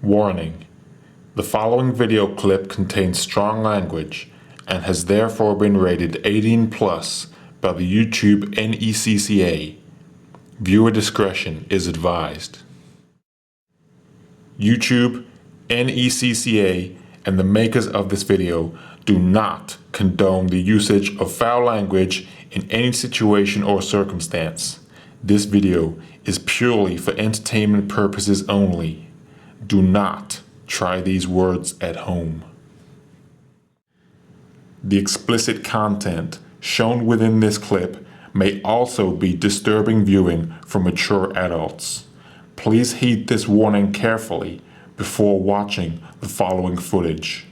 Warning: the following video clip contains strong language and has therefore been rated 18 plus by the YouTube NECCA. Viewer discretion is advised. YouTube, NECCA, and the makers of this video do not condone the usage of foul language in any situation or circumstance. This video is purely for entertainment purposes only. Do not try these words at home. The explicit content shown within this clip may also be disturbing viewing for mature adults. Please heed this warning carefully before watching the following footage.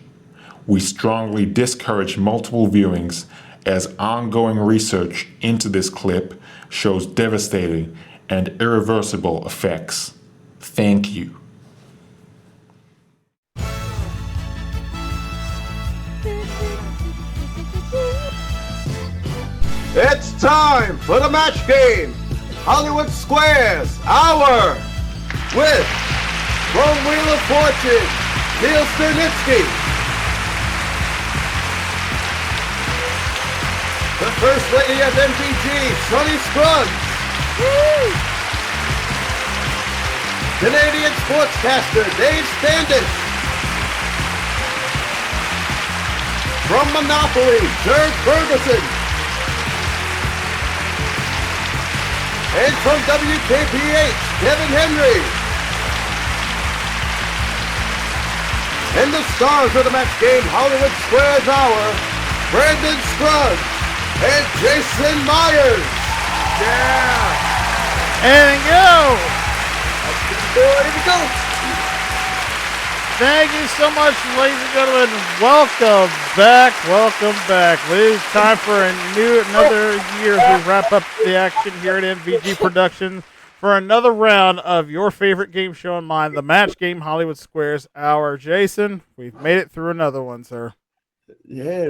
We strongly discourage multiple viewings as ongoing research into this clip shows devastating and irreversible effects. Thank you. It's time for the match game, Hollywood Squares Hour, with from Wheel of Fortune, Neil Sternitsky. The First Lady of MTG, Sonny Scruggs. Canadian sportscaster, Dave Standish. From Monopoly, Dirk Ferguson. And from WKPH, Kevin Henry. And the stars of the match game, Hollywood Squares Hour, Brandon Scruggs and Jason Myers. Yeah. And go. Here we go. Thank you so much, ladies and gentlemen. Welcome back. Welcome back. It is time for another year as we wrap up the action here at MVG Productions for another round of your favorite game show and mine, the Match Game Hollywood Squares Hour. Jason, we've made it through another one, sir. Yeah,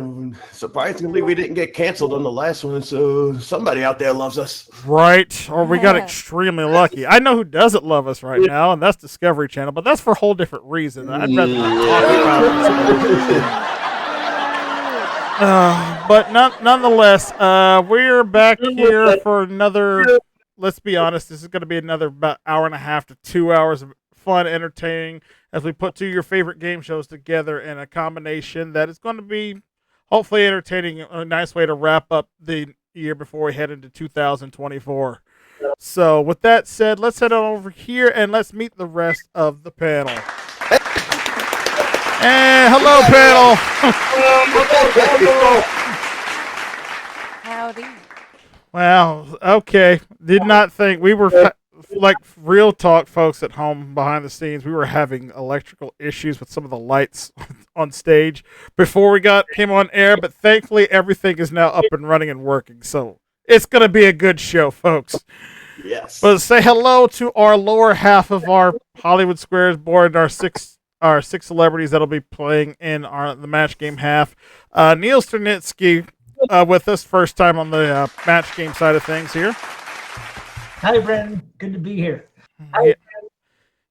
surprisingly, we didn't get canceled on the last one, so somebody out there loves us. Right, or we got extremely lucky. I know who doesn't love us right now, and that's Discovery Channel, but that's for a whole different reason. I'd rather not talk about it. But nonetheless, we're back here for another, let's be honest, this is going to be another about hour and a half to 2 hours of fun, entertaining, as we put two of your favorite game shows together in a combination that is going to be hopefully entertaining, a nice way to wrap up the year before we head into 2024. So with that said, let's head on over here and let's meet the rest of the panel. And hello, panel. Howdy. Wow. Okay. Did not think we were like real talk, folks at home behind the scenes. We were having electrical issues with some of the lights on stage before we came on air, but thankfully everything is now up and running and working. So it's going to be a good show, folks. Yes. But say hello to our lower half of our Hollywood Squares board, our six celebrities that'll be playing in the match game half. Neil Sternitsky with us, first time on the match game side of things here. Hi, Brandon. Good to be here.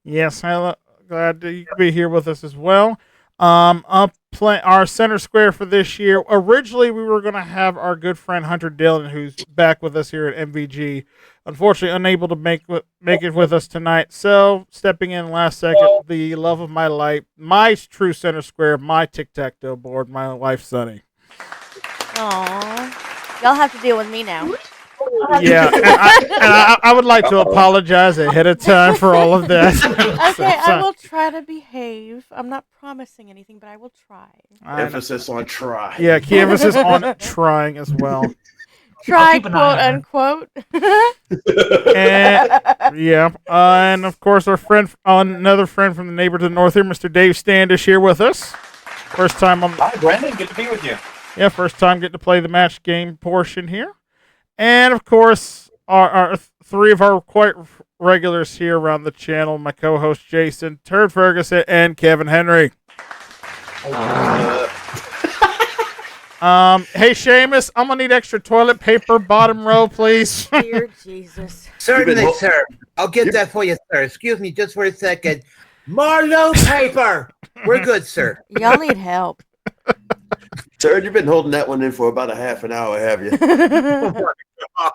Yes, glad that you could be here with us as well. Our center square for this year. Originally, we were going to have our good friend Hunter Dillon, who's back with us here at MVG. Unfortunately, unable to make it with us tonight. So, stepping in last second, the love of my life, my true center square, my tic-tac-toe board, my wife, Sunny. Aww. Y'all have to deal with me now. Yeah, and I would like to apologize ahead of time for all of that. Okay, I will try to behave. I'm not promising anything, but I will try. Emphasis on try. Yeah, key emphasis on trying as well. Try, quote unquote. And of course, our friend, another friend from the neighbor to the north here, Mr. Dave Standish, here with us. First time on. Hi, Brandon. Good to be with you. Yeah, first time getting to play the match game portion here. And, of course, our three of our quite regulars here around the channel, my co-host Jason, Turd Ferguson, and Kevin Henry. Hey, Seamus, I'm going to need extra toilet paper, bottom row, please. Dear Jesus. Certainly, sir. I'll get that for you, sir. Excuse me just for a second. Marlo paper. We're good, sir. Y'all need help. Sir, you've been holding that one in for about a half an hour, have you?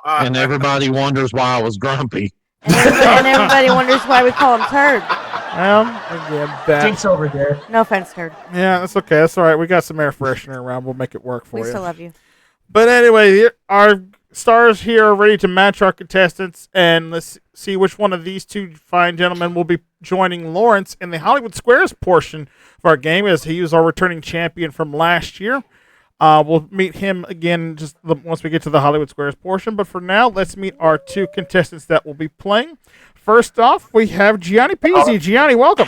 And everybody wonders why I was grumpy. And everybody wonders why we call him Turd. Again, that. Takes over there. No offense, Turd. Yeah, that's okay. That's all right. We got some air freshener around. We'll make it work for We you. still love you. But anyway, our stars here are ready to match our contestants, and let's see which one of these two fine gentlemen will be joining Lawrence in the Hollywood Squares portion of our game, as he was our returning champion from last year. We'll meet him again just once we get to the Hollywood Squares portion. But for now, let's meet our two contestants that will be playing. First off, we have Gianni Peasy. Gianni, welcome.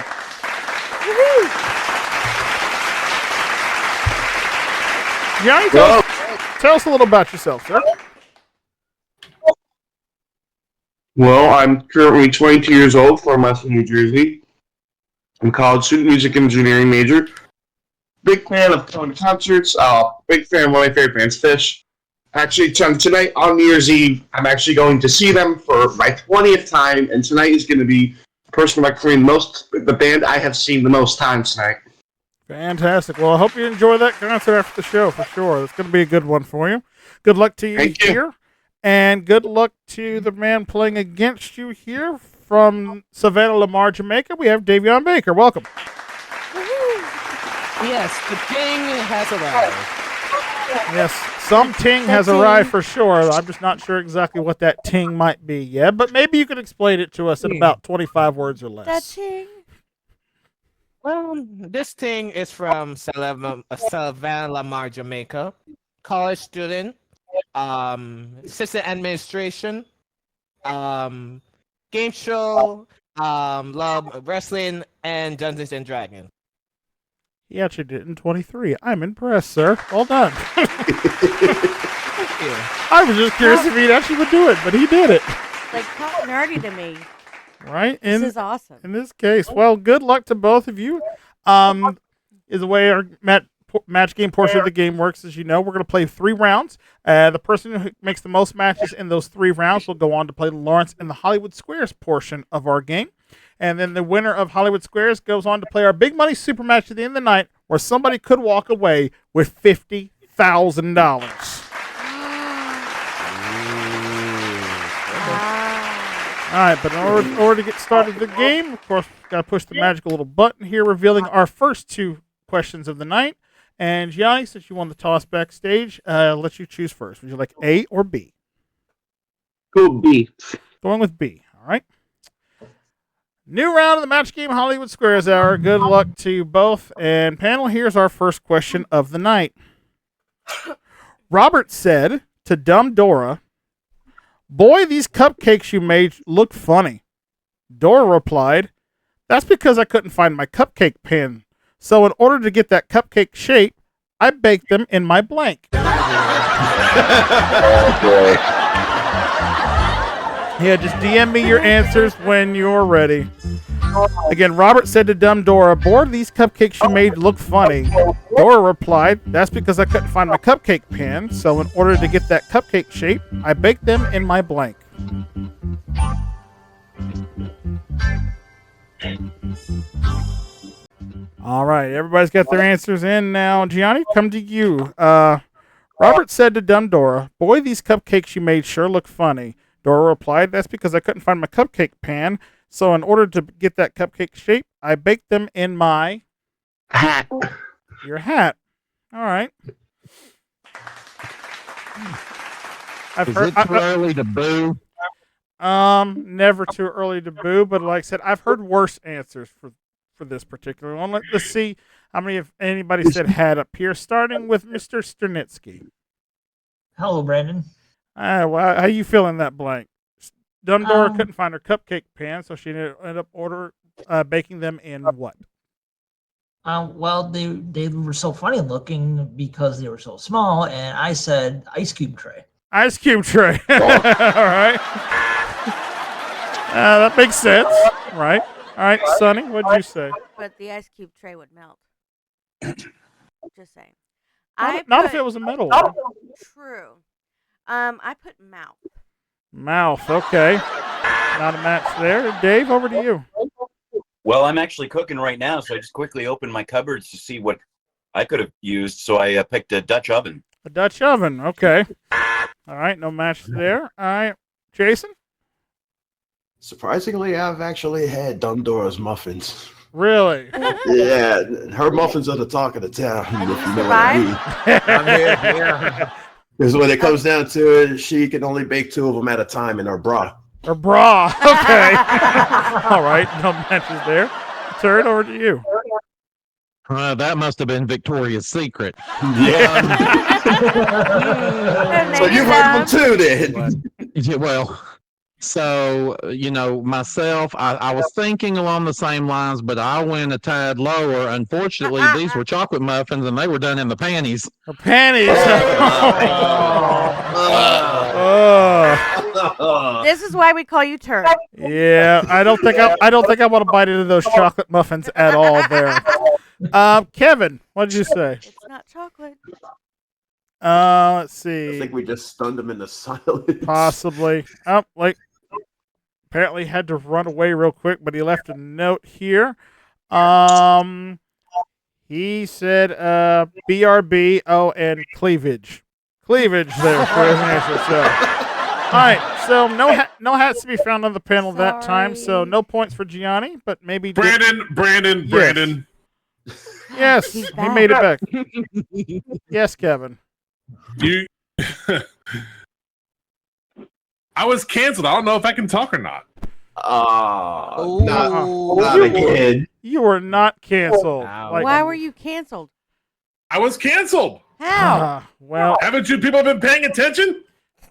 Gianni, tell us a little about yourself, sir. Well, I'm currently 22 years old from Western New Jersey. I'm a college student, music engineering major. Big fan of going to concerts. Big fan of one of my favorite bands, Fish. Actually, tonight on New Year's Eve, I'm actually going to see them for my 20th time, and tonight is going to be the band I have seen the most times tonight. Fantastic. Well, I hope you enjoy that concert after the show for sure. It's going to be a good one for you. Good luck to you Thank you. here. And good luck to the man playing against you here from Savannah, Lamar, Jamaica. We have Davion Baker. Welcome. Yes, the king has arrived. Yes, some ting has arrived for sure. I'm just not sure exactly what that ting might be yet, but maybe you could explain it to us in about 25 words or less. That ting. Well, this thing is from Savannah, Lamar, Jamaica. College student, assistant administration, game show, love wrestling, and Dungeons and Dragons. He actually did it in 23. I'm impressed, sir. Well done. Thank you. I was just curious if he actually would do it, but he did it. Like, talk nerdy to me. Right? This is awesome. In this case, well, good luck to both of you. Is the way our match game portion of the game works. As you know, we're going to play 3 rounds. The person who makes the most matches in those 3 rounds will go on to play Lawrence in the Hollywood Squares portion of our game. And then the winner of Hollywood Squares goes on to play our big money super match at the end of the night, where somebody could walk away with $50,000. All right, but in order to get started the game, of course, we've got to push the magical little button here, revealing our first 2 questions of the night. And Gianni, since you won the toss backstage, I'll let you choose first. Would you like A or B? Cool, B. Going with B. All right. New round of the Match Game Hollywood Squares Hour. Good luck to you both. And panel, here's our first question of the night. Robert said to Dumb Dora, "Boy, these cupcakes you made look funny." Dora replied, "That's because I couldn't find my cupcake pan. So in order to get that cupcake shape, I baked them in my blank." Yeah, just DM me your answers when you're ready. Again, Robert said to Dumb Dora, "Boy, these cupcakes you made look funny." Dora replied, "That's because I couldn't find my cupcake pan. So in order to get that cupcake shape, I baked them in my blank." All right, everybody's got their answers in now. Gianni, come to you. Robert said to Dumb Dora, "Boy, these cupcakes you made sure look funny." Dora replied, "That's because I couldn't find my cupcake pan. So in order to get that cupcake shape, I baked them in my Hat. Your hat." All right. Is it too early to boo? Never too early to boo, but like I said, I've heard worse answers for this particular one. Let's see how many of anybody said hat up here, starting with Mr. Sternitsky. Hello, Brandon. Well, how you feeling that blank? Dumb Dora couldn't find her cupcake pan, so she ended up baking them in what? Well, they were so funny looking because they were so small, and I said ice cube tray. Ice cube tray. All right. That makes sense, right? All right, Sonny, what'd you say? But the ice cube tray would melt. Just saying. Not if it was a metal one. True. I put mouth. Mouth, okay. Not a match there. Dave, over to you. Well, I'm actually cooking right now, so I just quickly opened my cupboards to see what I could have used. So I picked a Dutch oven. A Dutch oven. Okay. All right. No match there. All right. Jason? Surprisingly, I've actually had Dundora's muffins. Really? Yeah, her muffins are the talk of the town. And if you you know what I mean. I'm here. Yeah. Because when it comes down to it, she can only bake 2 of them at a time in her bra. Or bra. Okay. All right. No matches there. Turn over to you. That must have been Victoria's Secret. Yeah. So you've heard them too, then. Yeah, well, so, myself, I was thinking along the same lines, but I went a tad lower. Unfortunately, these were chocolate muffins, and they were done in the panties. Her panties. Oh. This is why we call you Turd. Yeah, I don't think I want to bite into those chocolate muffins at all. There, Kevin, what did you say? It's not chocolate. Let's I see. think we just stunned him into silence. Possibly. Apparently had to run away real quick, but he left a note here. He said BRB. Oh, and cleavage. Cleavage there for his answer. So, all right. So no hats to be found on the panel that time. So no points for Gianni, but maybe Brandon. Yes, He's he made it back. back. Yes, Kevin. You. I was canceled. I don't know if I can talk or not. Not again. You were not canceled. Why were you canceled? I was canceled. How? Well, Haven't you people been paying attention?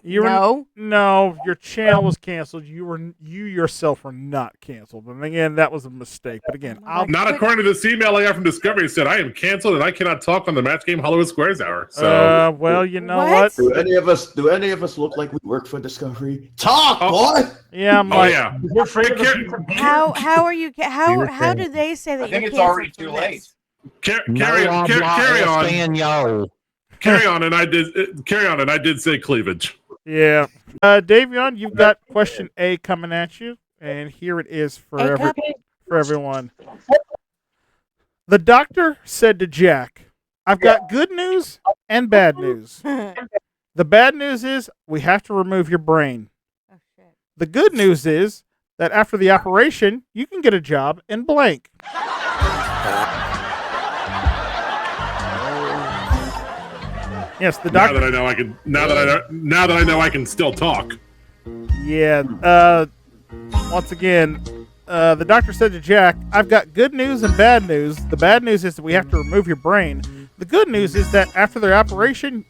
no, your channel was canceled. You yourself were not canceled. And again, that was a mistake. But again, Not according to this email I got from Discovery. It said I am canceled and I cannot talk on the Match Game Hollywood Squares Hour. So, well, you know what? Do any of us look like we work for Discovery? Talk, boy. Yeah, Mike. yeah. You're afraid of the How are you? How do they say that I think you're it's already canceled too from late. this? Carry on. Carry on, and I did say cleavage. Yeah. Davion, you've got question A coming at you, and here it is for everyone. The doctor said to Jack, I've got good news and bad news. The bad news is we have to remove your brain. Oh, shit. The good news is that after the operation, you can get a job in blank. Yes, the doctor. Now that I know I can still talk. Yeah. Once again, the doctor said to Jack, I've got good news and bad news. The bad news is that we have to remove your brain. The good news is that after the operation,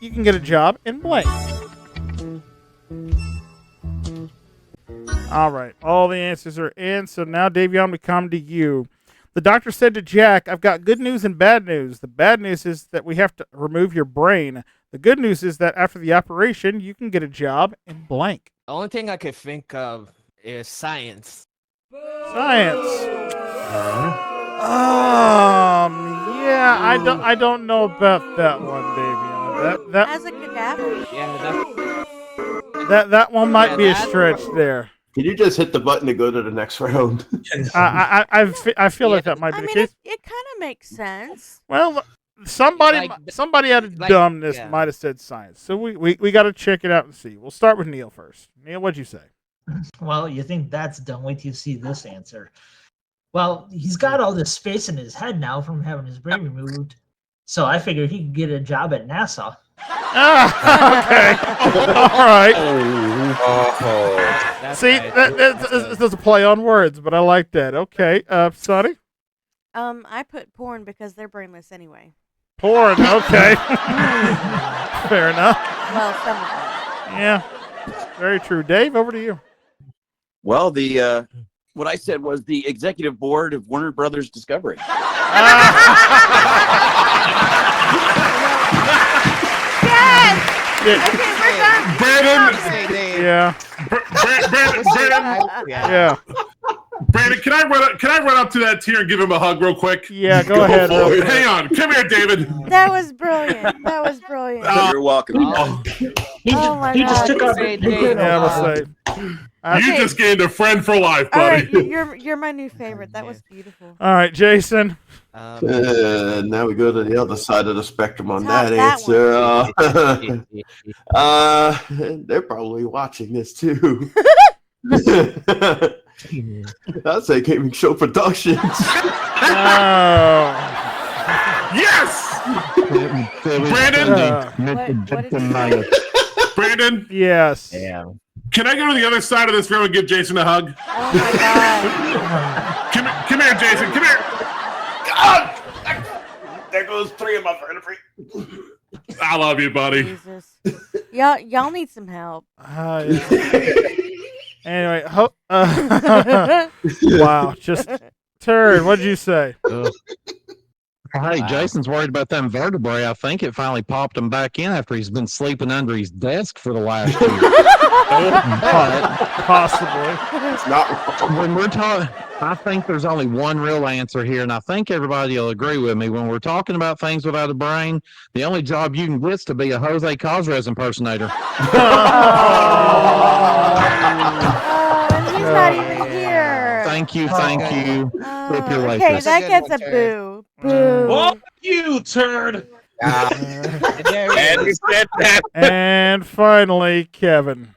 you can get a job in blank. All right. All the answers are in. So now, Davion, we come to you. The doctor said to Jack, I've got good news and bad news. The bad news is that we have to remove your brain. The good news is that after the operation, you can get a job in blank. The only thing I could think of is science. Science. Yeah, I don't know about that one, Davion. As a cadaver. Yeah, That one might be a that- stretch there. Can you just hit the button to go to the next round? I feel like that might be I the mean, case. it kind of makes sense. Well, somebody out of dumbness yeah. might have said science. So we got to check it out and see. We'll start with Neil first. Neil, what'd you say? Well, you think that's done. Wait till you see this answer. Well, he's got all this space in his head now from having his brain removed. So I figured he could get a job at NASA. Okay. All right. That's See, nice. there's a play on words, but I like that. Okay. Sonny? I put porn because they're brainless anyway. Porn. Okay. Fair enough. Well, some of them. Yeah. Very true. Dave, over to you. Well, the what I said was the executive board of Warner Brothers Discovery. Okay, we're done. Brandon. Yeah. Brandon. Yeah. Brandon, can I run up to that tier and give him a hug real quick? Yeah, go ahead. Hang on. Come here, David. That was brilliant. That was brilliant. You're welcome. Oh my He just God. took off. Say, he Dave, did, Yeah, we'll say. Okay. just gained a friend for life, All buddy. right, you're my new favorite. That was beautiful. All right, Jason. Now we go to the other side of the spectrum on Top that that answer. They're probably watching this too. I'd say Gaming Show Productions. Oh. Yes! Brandon? Brandon? Yes. Yeah. Can I go to the other side of this room and give Jason a hug? Oh my god. Come here, Jason. Come here. God! There goes 3 of my vertebrae. I love you, buddy. Jesus. Y'all need some help. Yeah. Anyway, wow, just turd. What'd you say? Hey, Jason's worried about them vertebrae. I think it finally popped him back in after he's been sleeping under his desk for the last year. Possibly. It's not wrong. When we're talking, I think there's only one real answer here, and I think everybody will agree with me. When we're talking about things without a brain, the only job you can get is to be a Jose Cosres impersonator. And he's not even here. Thank you, thank you. Flip your Okay, waitress. that gets a boo. Boo. Oh, you turd. And you said that. And finally, Kevin.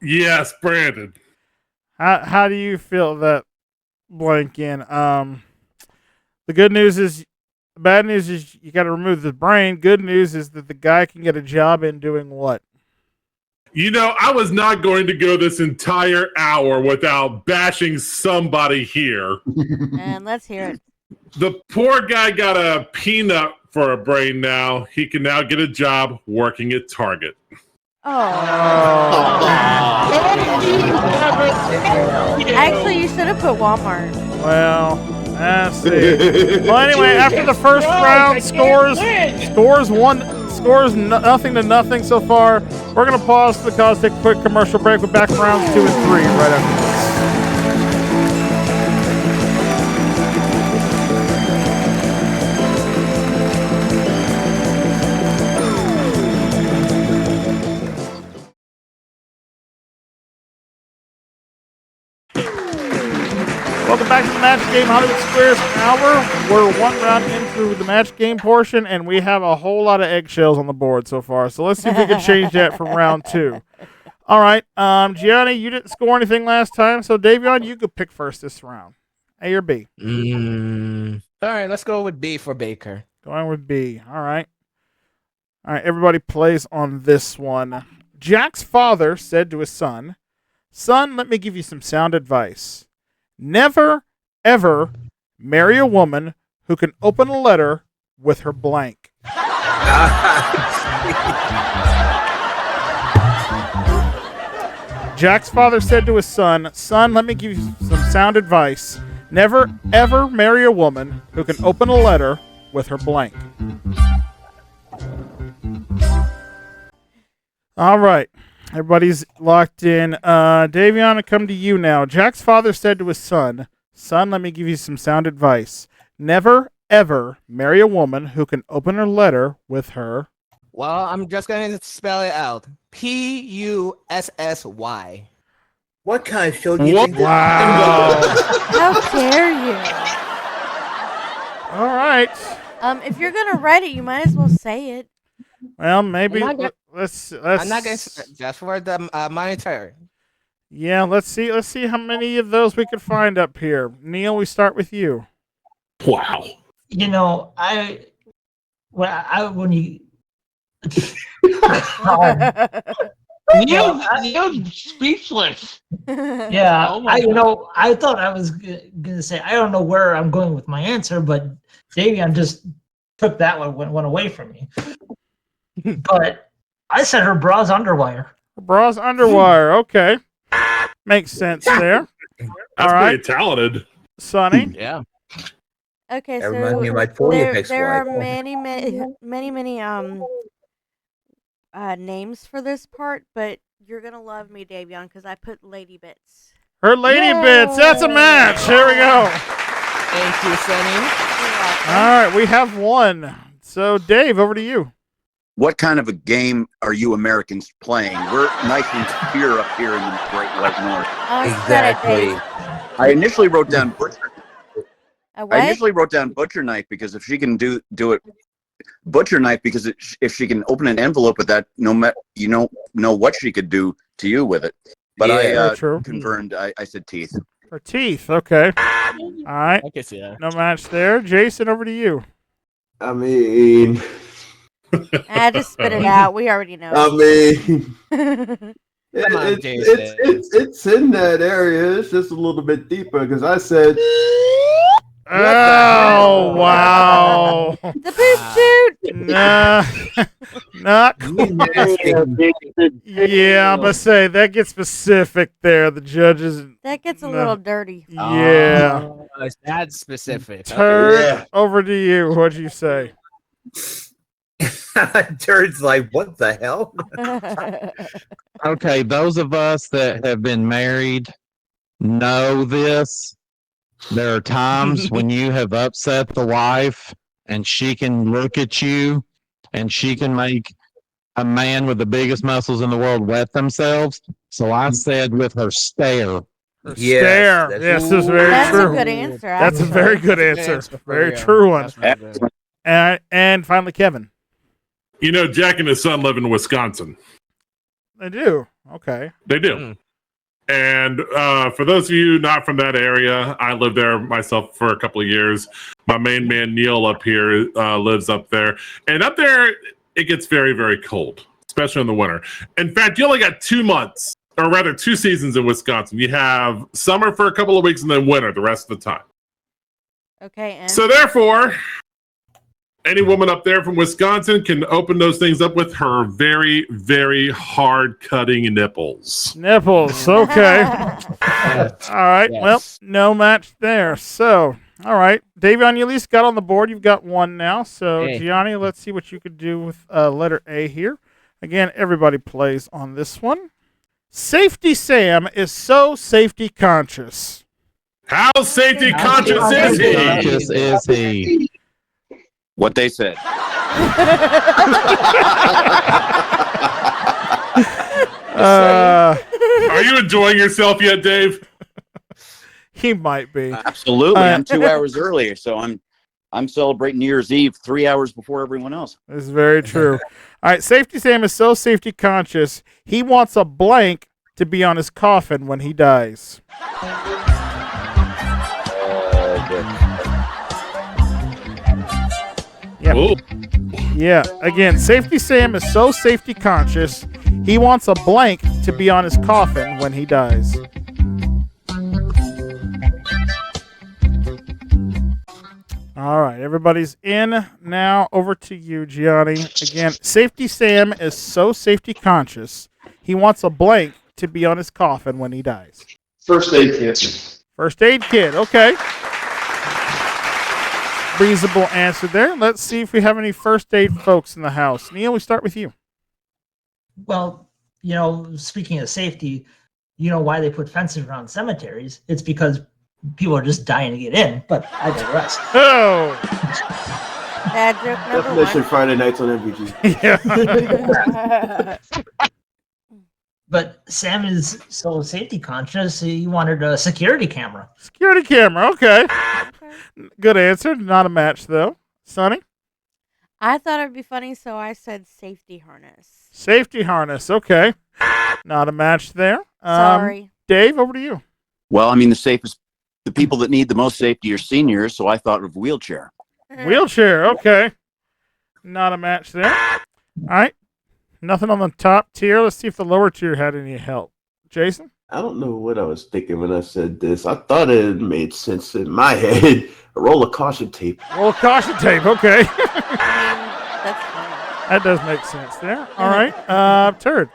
Yes, Brandon. How do you feel that blank in? The good news is, the bad news is you got to remove the brain. Good news is that the guy can get a job in doing what? You know, I was not going to go this entire hour without bashing somebody here. And let's hear it. The poor guy got a peanut for a brain now. He can now get a job working at Target. Actually, you should have put Walmart. Well, let's see. Well, anyway, after the first round, scores nothing to nothing so far. We're gonna pause for the cause, take a quick commercial break. We're back for rounds 2 and 3 right after this. Welcome back to the Match Game Hollywood Squares Hour. We're 1 round into the match game portion, and we have a whole lot of eggshells on the board so far. So let's see if we can change that from round 2. All right, Gianni, you didn't score anything last time, so Davion, you could pick first this round. A or B? All right, let's go with B for Baker. Going with B. All right. All right, everybody plays on this one. Jack's father said to his son, "Son, let me give you some sound advice. Never, ever marry a woman who can open a letter with her blank." Jack's father said to his son, "Son, let me give you some sound advice. Never, ever marry a woman who can open a letter with her blank." All right. Everybody's locked in. Davion, I come to you now. Jack's father said to his son, "Son, let me give you some sound advice. Never, ever marry a woman who can open her letter with her." Well, I'm just going to spell it out. Pussy. What kind of show do you think? Wow. How dare you? All right. If you're gonna write it, you might as well say it. Well, maybe I'm not gonna- let's. I'm not going to just for the monetary. Yeah, let's see. Let's see how many of those we can find up here. Neil, we start with you. Wow. You know, when you Neil's speechless. yeah, Oh my I thought I was gonna say I don't know where I'm going with my answer, but Davion just took that one away from me. But I said her bra's underwire. Bra's underwire. Okay, makes sense there. That's All right, pretty talented. Sonny. Yeah. Okay, That so reminds me of my Foley picks there are wife. many names for this part, but you're gonna love me, Davion, because I put Lady Bits. Her lady bits. That's a match. Here we go. Thank you, Sonny. All right, we have one. So, Dave, over to you. what kind of a game are you Americans playing? We're nice and secure up here in the Great White North. Exactly. I initially wrote down butcher. A what? I initially wrote down butcher knife because if she can do it, butcher knife because if she can open an envelope with that, you don't know what she could do to you with it. But I confirmed. I said teeth. For teeth, okay. All right. I can see that. No match there. Jason, over to you. I mean, Just spit it out. We already know. I mean, Come on, it's in that area. It's just a little bit deeper because I said. Oh, wow. The poop shoot. Not quite. Yeah, but say that gets specific there. The judges. That gets a little dirty. Yeah. Oh, that's specific. Turd, over to you. What'd you say? Turd's like, what the hell? Okay, those of us that have been married know this. There are times when you have upset the wife and she can look at you and she can make a man with the biggest muscles in the world wet themselves. So I said with her stare. Her stare. Yes, that's very That's true. a good answer. That's a very good answer. Very Yeah, true one. that's really good. And finally, Kevin. You know, Jack and his son live in Wisconsin. They do. Okay. They do. And for those of you not from that area, I lived there myself for a couple of years. My main man, Neil, up here lives up there. And up there, it gets very, very cold, especially in the winter. In fact, you only got 2 months, or rather 2 seasons in Wisconsin. You have summer for a couple of weeks and then winter the rest of the time. Okay. And So therefore, any woman up there from Wisconsin can open those things up with her very, very hard cutting nipples. Nipples. Okay. All right. Yes. Well, no match there. So, all right. Davion, you at least got on the board. You've got one now. So, Hey. Gianni, let's see what you could do with letter A here. Again, everybody plays on this one. Safety Sam is so safety conscious. How safety conscious is he? Conscious is he? What they said. Are you enjoying yourself yet, Dave? He might be. Absolutely. I'm 2 hours earlier, so I'm celebrating New Year's Eve 3 hours before everyone else. This is very true. All right. Safety Sam is so safety conscious. He wants a blank to be on his coffin when he dies. Yeah. Ooh. Yeah. Again, Safety Sam is so safety conscious. He wants a blank to be on his coffin when he dies. All right, everybody's in now. Over to you, Gianni. Again, Safety Sam is so safety conscious. He wants a blank to be on his coffin when he dies. First aid kit. First aid kit. Okay. Reasonable answer there. Let's see if we have any first aid folks in the house. Neil, we start with you. Well, you know, speaking of safety, you know why they put fences around cemeteries? It's because people are just dying to get in, but I digress. Oh! Bad joke number Definition one. Friday nights on MVG. Yeah. But Sam is so safety conscious, he wanted a security camera. Security camera. Okay. Good answer. Not a match, though. Sonny? I thought it'd be funny, so I said safety harness. Safety harness. Okay. Not a match there. Sorry. Dave, over to you. Well, I mean, the people that need the most safety are seniors, so I thought of wheelchair. Wheelchair. Okay. Not a match there. All right. Nothing on the top tier. Let's see if the lower tier had any help. Jason? I don't know what I was thinking when I said this. I thought it made sense in my head. A roll of caution tape. Roll of caution tape. Okay. That's funny. That does make sense there. All right. Turd.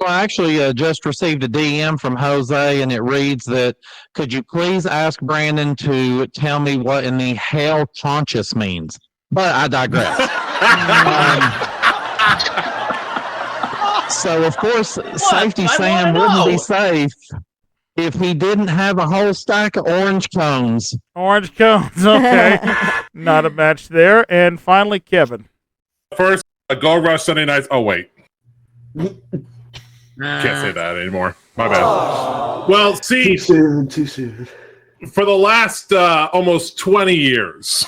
Well, I actually just received a DM from Jose, and it reads that, could you please ask Brandon to tell me what in the hell conscious means? But I digress. So, of course, Safety Sam wouldn't be safe if he didn't have a whole stack of orange cones. Orange cones. Okay. Not a match there. And finally, Kevin. First, a Gold Rush Sunday nights. Oh wait, can't say that anymore. My bad. Well, see, Too soon. for the last almost 20 years,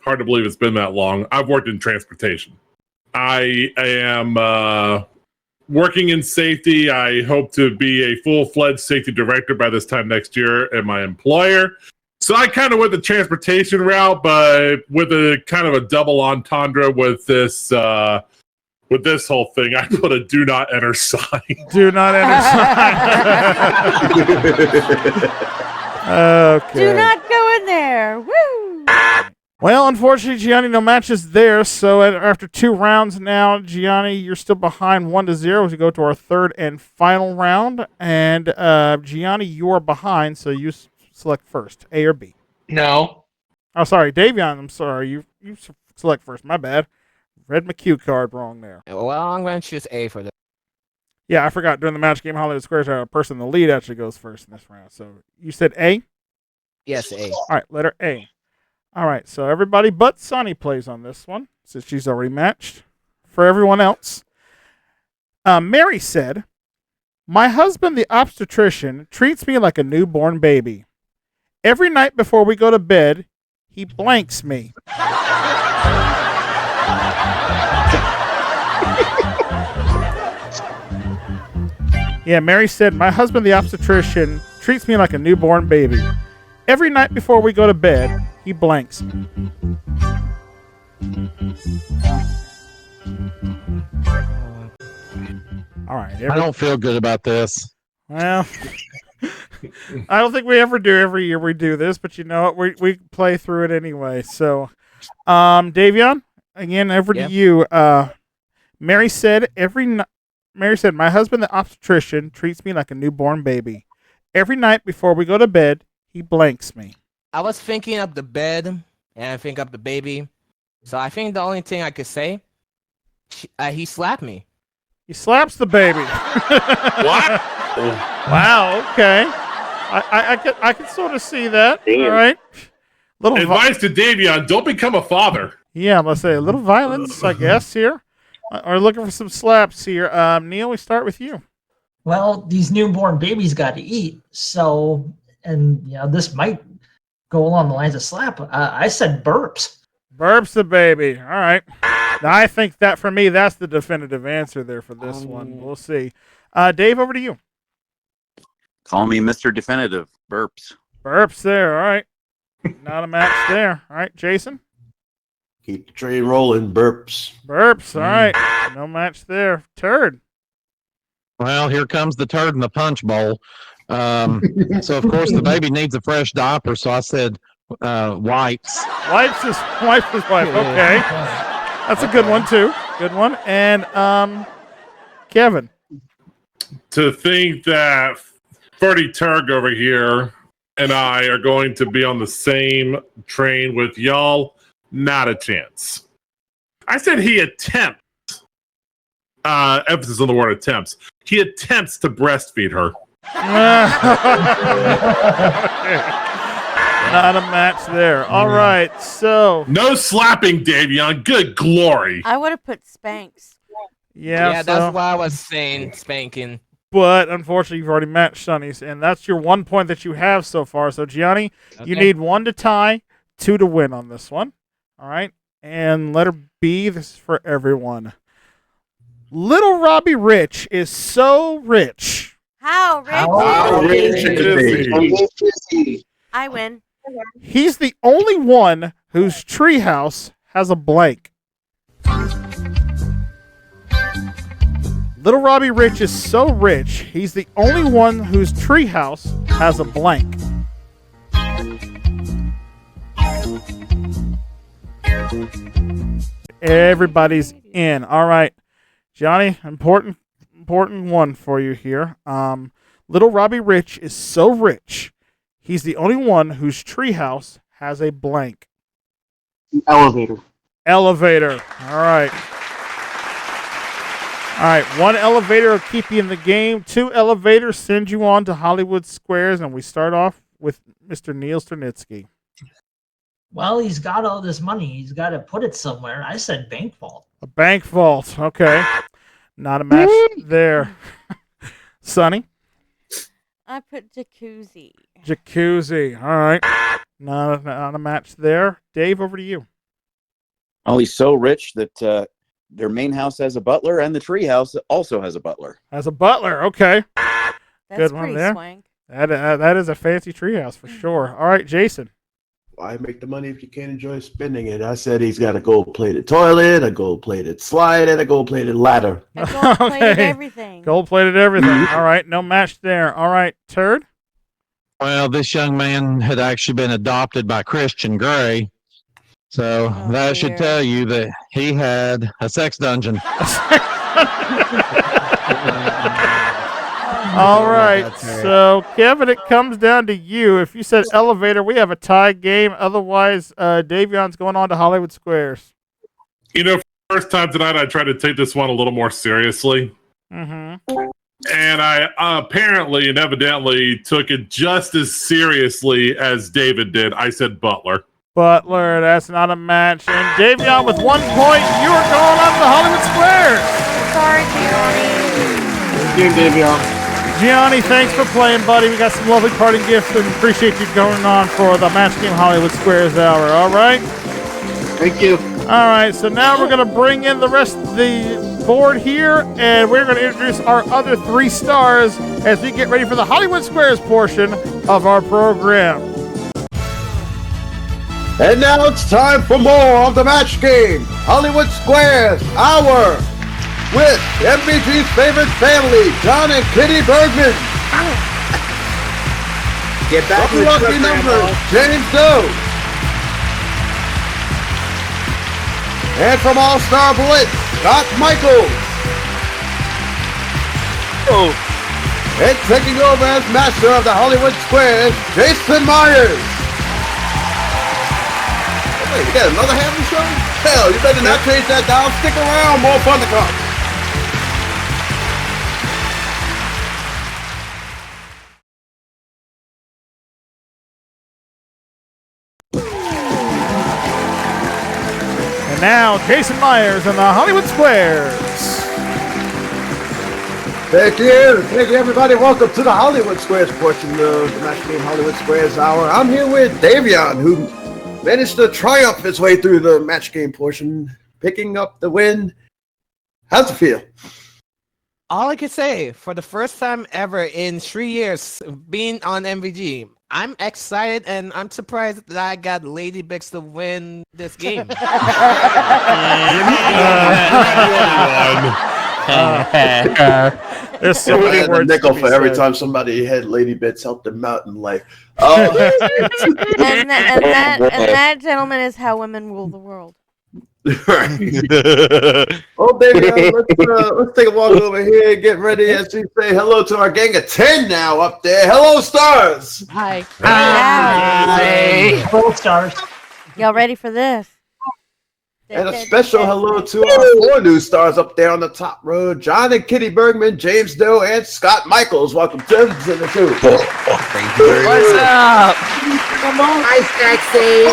hard to believe it's been that long, I've worked in transportation. I am working in safety. I hope to be a full-fledged safety director by this time next year at my employer. So I kind of went the transportation route, but with a kind of a double entendre with this whole thing. I put a do not enter sign. Do not enter sign. Okay. Do not go in there. Woo! Well, unfortunately, Gianni, no matches there. So after 2 rounds now, Gianni, you're still behind 1-0 as we go to our third and final round. And Gianni, you are behind, so you select first, A or B. No. Oh, sorry, Davion. I'm sorry, you select first. My bad. Read my cue card wrong there. Well, I'm going to choose A for this. Yeah, I forgot during the match game, Hollywood Squares, a person in the lead actually goes first in this round. So you said A? Yes, A. All right, letter A. All right, so everybody but Sonny plays on this one, since she's already matched. For everyone else, Mary said, "My husband, the obstetrician, treats me like a newborn baby. Every night before we go to bed, he blanks me." Yeah, Mary said, "My husband, the obstetrician, treats me like a newborn baby. Every night before we go to bed, he blanks me." All right. I don't feel good about this. Well, I don't think we ever do. Every year we do this, but you know what? We play through it anyway. So, Davion, again, over to you. Mary said, "My husband, the obstetrician, treats me like a newborn baby. Every night before we go to bed, he blanks me." I was thinking of the bed, and I think of the baby. So I think the only thing I could say, he slapped me. He slaps the baby. What? Wow. Okay. I can sort of see that. Damn. All right. Little Advice to Davion: don't become a father. Yeah, let's say a little violence, I guess here. Or looking for some slaps here. Neil, we start with you. Well, these newborn babies got to eat, so, and this might go along the lines of slap. I said burps. Burps the baby. All right. Now, I think that for me, that's the definitive answer there for this one. We'll see. Dave, over to you. Call me Mr. Definitive. Burps. Burps there. All right. Not a match there. All right, Jason. Keep the train rolling. Burps. Burps. All right. No match there. Turd. Well, here comes the turd in the punch bowl. So of course the baby needs a fresh diaper. So I said wipes. Wipes his wife. Okay. That's a good one too. Good one. And Kevin. To think that Ferdy Turg over here and I are going to be on the same train with y'all, not a chance. I said he attempts. Emphasis on the word attempts. He attempts to breastfeed her. Not a match there. All right, so no slapping, Davion. Good glory. I would have put Spanx. Yeah, that's what I was saying. Spanking. But unfortunately, you've already matched Sonny's, and that's your 1 point that you have so far. So Gianni, you need 1 to tie, 2 to win on this one. All right, and letter B. This is for everyone. Little Robbie Rich is so rich. How rich? How rich is he? I win. He's the only one whose treehouse has a blank. Little Robbie Rich is so rich, he's the only one whose treehouse has a blank. Everybody's in. All right. Johnny, important one for you here. Little Robbie Rich is so rich, he's the only one whose treehouse has a blank. Elevator. Elevator. All right. All right. 1 elevator will keep you in the game. 2 elevators send you on to Hollywood Squares, and we start off with Mr. Neil Sternitsky. Well, he's got all this money. He's got to put it somewhere. I said bank vault. A bank vault. Okay. Not a match there. Sonny? I put jacuzzi. Jacuzzi. All right. Not a match there. Dave, over to you. Oh, he's so rich that their main house has a butler, and the tree house also has a butler. As a butler. Okay. That's Good one pretty there. swank. That is a fancy treehouse for sure. All right, Jason. Why make the money if you can't enjoy spending it? I said he's got a gold-plated toilet, a gold-plated slide, and a gold-plated ladder. I gold-plated everything. Gold-plated everything. All right, no match there. All right, Turd. Well, this young man had actually been adopted by Christian Grey. So that should tell you that he had a sex dungeon. All right, so Kevin, it comes down to you. If you said elevator, we have a tie game. Otherwise, Davion's going on to Hollywood Squares. You know, first time tonight, I tried to take this one a little more seriously. Mm-hmm. And I apparently and evidently took it just as seriously as David did. I said Butler. Butler, that's not a match. And Davion with 1 point, you are going on to Hollywood Squares. Sorry, Gianni. Thank you, Davion. Gianni, thanks for playing, buddy. We got some lovely parting gifts and appreciate you going on for the Match Game Hollywood Squares Hour. All right? Thank you. All right, so now we're going to bring in the rest of the board here, and we're going to introduce our other 3 stars as we get ready for the Hollywood Squares portion of our program. And now it's time for more of the Match Game Hollywood Squares Hour with MVG's favorite family, John and Kitty Bergman. Get back to Lucky the lucky truck, numbers, Grandpa. James Doe. And from All Star Blitz, Scott Michaels. Oh. And taking over as master of the Hollywood Squares, Jason Myers. Hey, you got another half of the show? Hell, you better not change that dial. Stick around, more fun to come. And now, Jason Myers and the Hollywood Squares. Thank you. Thank you, everybody. Welcome to the Hollywood Squares portion of the Match Game Hollywood Squares Hour. I'm here with Davion, who managed to triumph his way through the match game portion, picking up the win. How's it feel? All I can say, for the first time ever in 3 years being on MVG, I'm excited and I'm surprised that I got Lady Bix to win this game. There's so many I had a words nickel to be for every said. time somebody had Lady Bits help them out in life. Oh, And that, gentleman, is how women rule the world. oh baby, let's take a walk over here and get ready as we say hello to our gang of 10 now up there. Hello, stars. Hi. Full stars. Y'all ready for this? And a special hello to our 4 new stars up there on the top row, John and Kitty Bergman, James Doe, and Scott Michaels. Welcome to the show. What's up? Come on. Hi, sexy.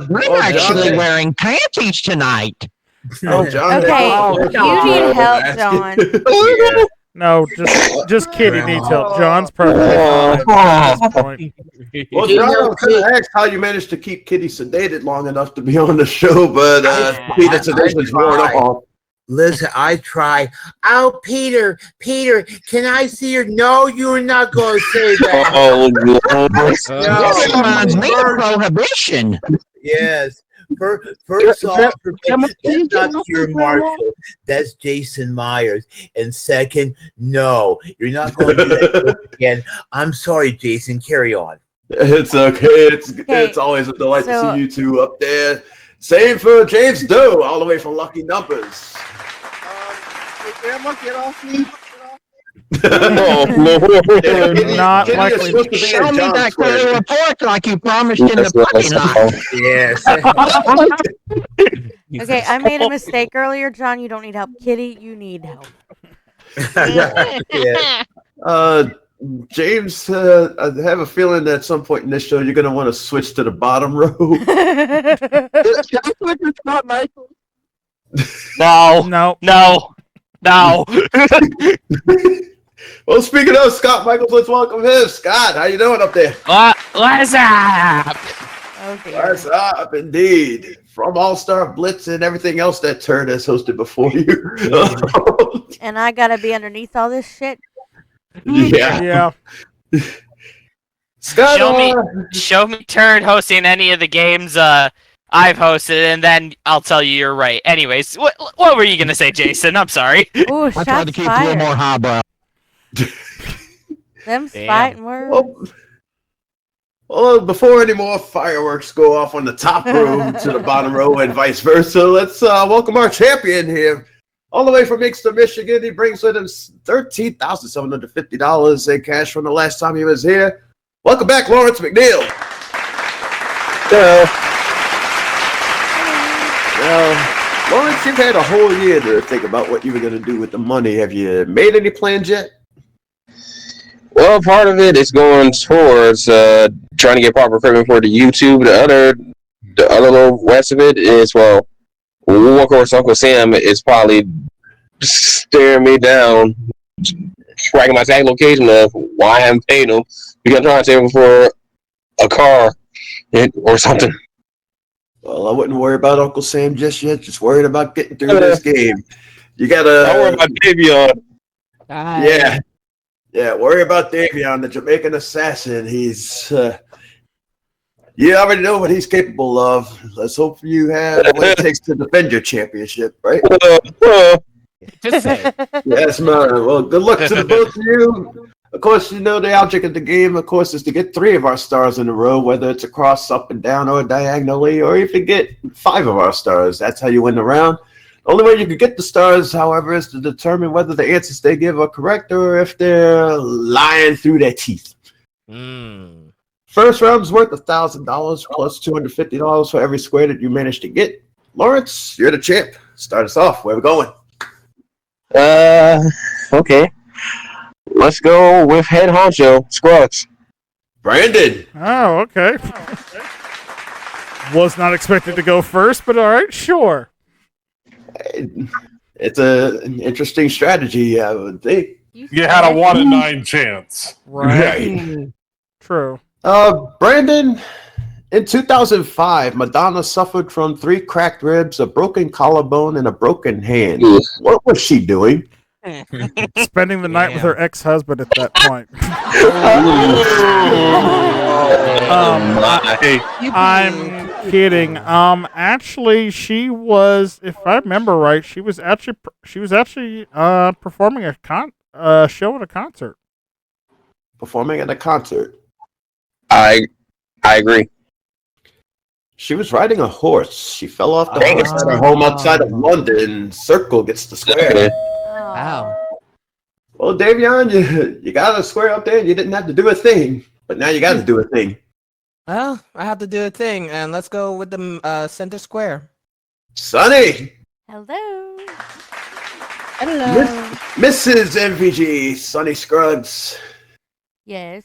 We're actually wearing panties tonight. Oh, John. Okay, you need help, John. No, just Kitty needs help. John's perfectly fine at this point. Well, John, I was going to ask how you managed to keep Kitty sedated long enough to be on the show, but Peter sedation's worn off. Listen, I try. Oh, Peter, can I see your? No, you're not going to say that. This reminds me of prohibition. Yes. First off, that's not Peter Marshall. That's Jason Myers. And second, no, you're not going to do that again. I'm sorry, Jason. Carry on. It's okay. It's always a delight to see you two up there. Same for James Doe, all the way from Lucky Numbers. Get off me. Not likely. Show me that quarterly report like you promised in the parking lot. Yes. Okay, I made a mistake earlier, John. You don't need help. Kitty, you need help. Yeah. James, I have a feeling that at some point in this show you're going to want to switch to the bottom row. No. No. Well, speaking of Scott Michaels, let's welcome him. Scott, how you doing up there? What's up? What's up, indeed. From All-Star Blitz and everything else that Turd has hosted before you. And I gotta be underneath all this shit. Yeah. Scott, Show me Turd hosting any of the games I've hosted, and then I'll tell you you're right. Anyways, what were you gonna say, Jason? I'm sorry. Ooh, I tried to keep it a little more highbrow. Them fighting words. Well, before any more fireworks go off on the top row to the bottom row and vice versa, let's welcome our champion here. All the way from Inkster, Michigan, he brings with him $13,750 in cash from the last time he was here. Welcome back, Lawrence McNeil. Now, Lawrence, you've had a whole year to think about what you were going to do with the money. Have you made any plans yet? Well, part of it is going towards trying to get proper equipment for the YouTube. The other little rest of it is, well, of course, Uncle Sam is probably staring me down, tracking my exact location of why I haven't paid him, because I'm trying to save him for a car or something. Well, I wouldn't worry about Uncle Sam just yet. Just worried about getting through this game. You gotta. I worry about Davion. Yeah. Yeah, worry about Davion, the Jamaican assassin. He's, you already know what he's capable of. Let's hope you have what it takes to defend your championship, right? Just say. Yes, man. Well, good luck to the both of you. Of course, you know the object of the game, of course, is to get 3 of our stars in a row, whether it's across, up and down, or diagonally, or even get 5 of our stars. That's how you win the round. The only way you can get the stars, however, is to determine whether the answers they give are correct or if they're lying through their teeth. First round's worth $1,000 plus $250 for every square that you manage to get. Lawrence, you're the champ. Start us off. Where are we going? Okay. Let's go with head honcho, Scruggs. Brandon. Oh, okay. Was not expected to go first, but all right, sure. It's an interesting strategy, I would think. You had a 1 in 9 chance. Right. True. Brandon, in 2005, Madonna suffered from 3 cracked ribs, a broken collarbone, and a broken hand. What was she doing? Spending the night with her ex-husband at that point. I'm kidding. Actually, she was, if I remember right, she was actually performing a show at a concert. Performing at a concert. I agree. She was riding a horse. She fell off the horse at her home outside of London. Circle gets the square. Wow. Well, Davion, you got a square up there and you didn't have to do a thing. But now you got to do a thing. Well, I have to do a thing, and let's go with the center square. Sonny. Hello. Hello. Mrs. MVG, Sonny Scruggs. Yes.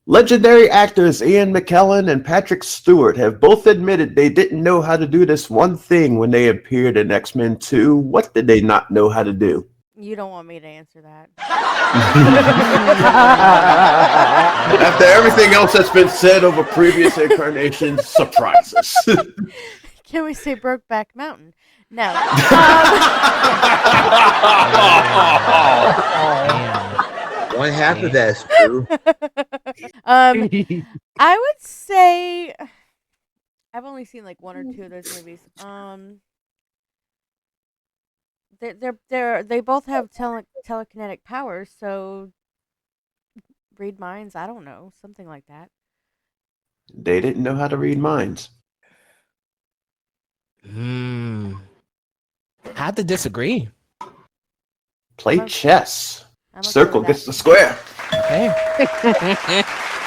Legendary actors Ian McKellen and Patrick Stewart have both admitted they didn't know how to do this one thing when they appeared in X-Men 2. What did they not know how to do? You don't want me to answer that. After everything else that's been said over previous incarnations, surprise us. Can we say Brokeback Mountain? No. One half of that's true. I would say I've only seen like 1 or 2 of those movies. They both have telekinetic powers, so read minds. I don't know, something like that. They didn't know how to read minds. I have to disagree. Play chess. Circle gets the square. Okay.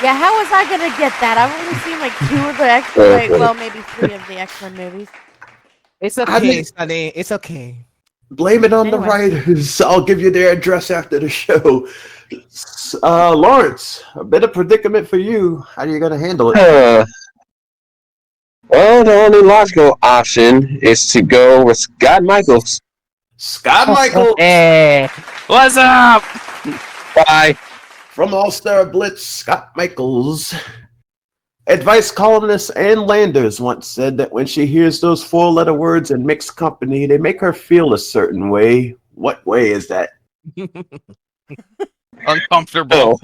Yeah, how was I gonna get that? I've only seen like 2 of the X-Men. Well, maybe 3 of the X-Men movies. It's okay, Sonny. It's okay. Blame it on the writers. I'll give you their address after the show. Lawrence, a bit of predicament for you. How are you going to handle it? Well, the only logical option is to go with Scott Michaels. Scott Michaels! Hey, what's up? Bye. From All Star Blitz, Scott Michaels. Advice columnist Ann Landers once said that when she hears those four-letter words in mixed company, they make her feel a certain way. What way is that? Uncomfortable.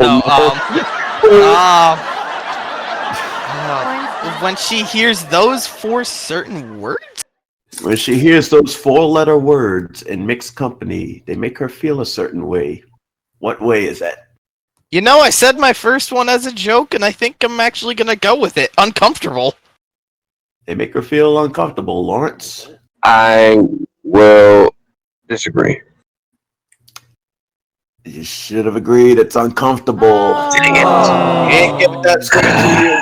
When she hears those four certain words? When she hears those four-letter words in mixed company, they make her feel a certain way. What way is that? You know, I said my first one as a joke, and I think I'm actually going to go with it. Uncomfortable. They make her feel uncomfortable, Lawrence. I will disagree. You should have agreed it's uncomfortable. Dang it. You ain't give that score to you,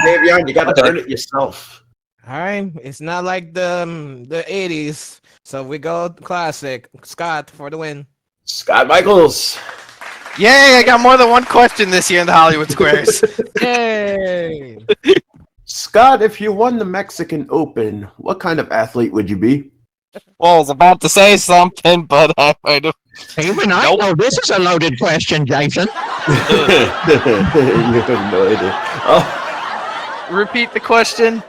Davion. You got to earn it yourself. All right, it's not like the 80s, so we go classic. Scott for the win. Scott Michaels. Yay, I got more than one question this year in the Hollywood Squares. Yay! Scott, if you won the Mexican Open, what kind of athlete would you be? Well, I was about to say something, but I might have... Even I know this is a loaded question, Jason. You have no idea. Oh. Repeat the question.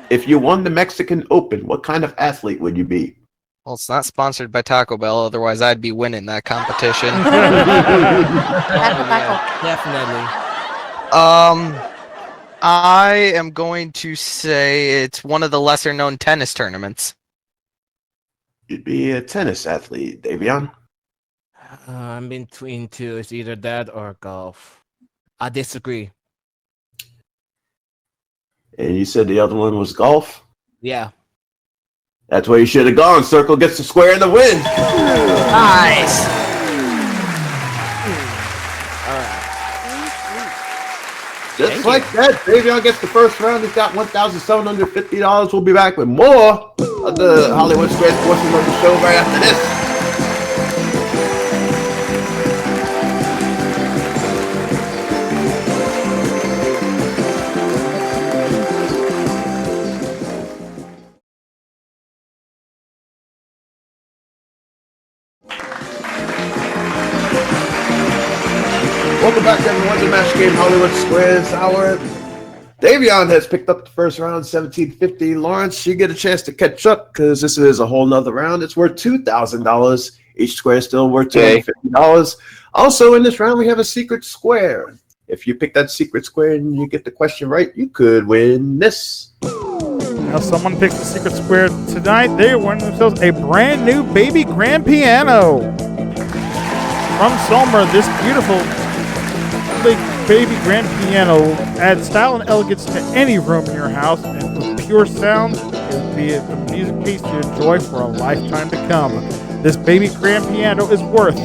If you won the Mexican Open, what kind of athlete would you be? Well, it's not sponsored by Taco Bell, otherwise I'd be winning that competition. Definitely. I am going to say it's one of the lesser-known tennis tournaments. You'd be a tennis athlete, Davion. I'm between two. It's either that or golf. I disagree. And you said the other one was golf? Yeah. That's where you should have gone. Circle gets the square and the win. Nice. Just like that, Davion gets the first round. He's got $1,750. We'll be back with more of the Hollywood Squares portion of the show right after this. Welcome back, everyone, to Match Game Hollywood Squares Hour. Davion has picked up the first round, 1750. Lawrence, you get a chance to catch up because this is a whole nother round. It's worth $2,000. Each square is still worth $250. Also, in this round, we have a secret square. If you pick that secret square and you get the question right, you could win this. Now, someone picks the secret square tonight. They are winning themselves a brand new baby grand piano from Sommer. This beautiful big baby grand piano adds style and elegance to any room in your house, and with pure sound, it'll be a music piece to enjoy for a lifetime to come. This baby grand piano is worth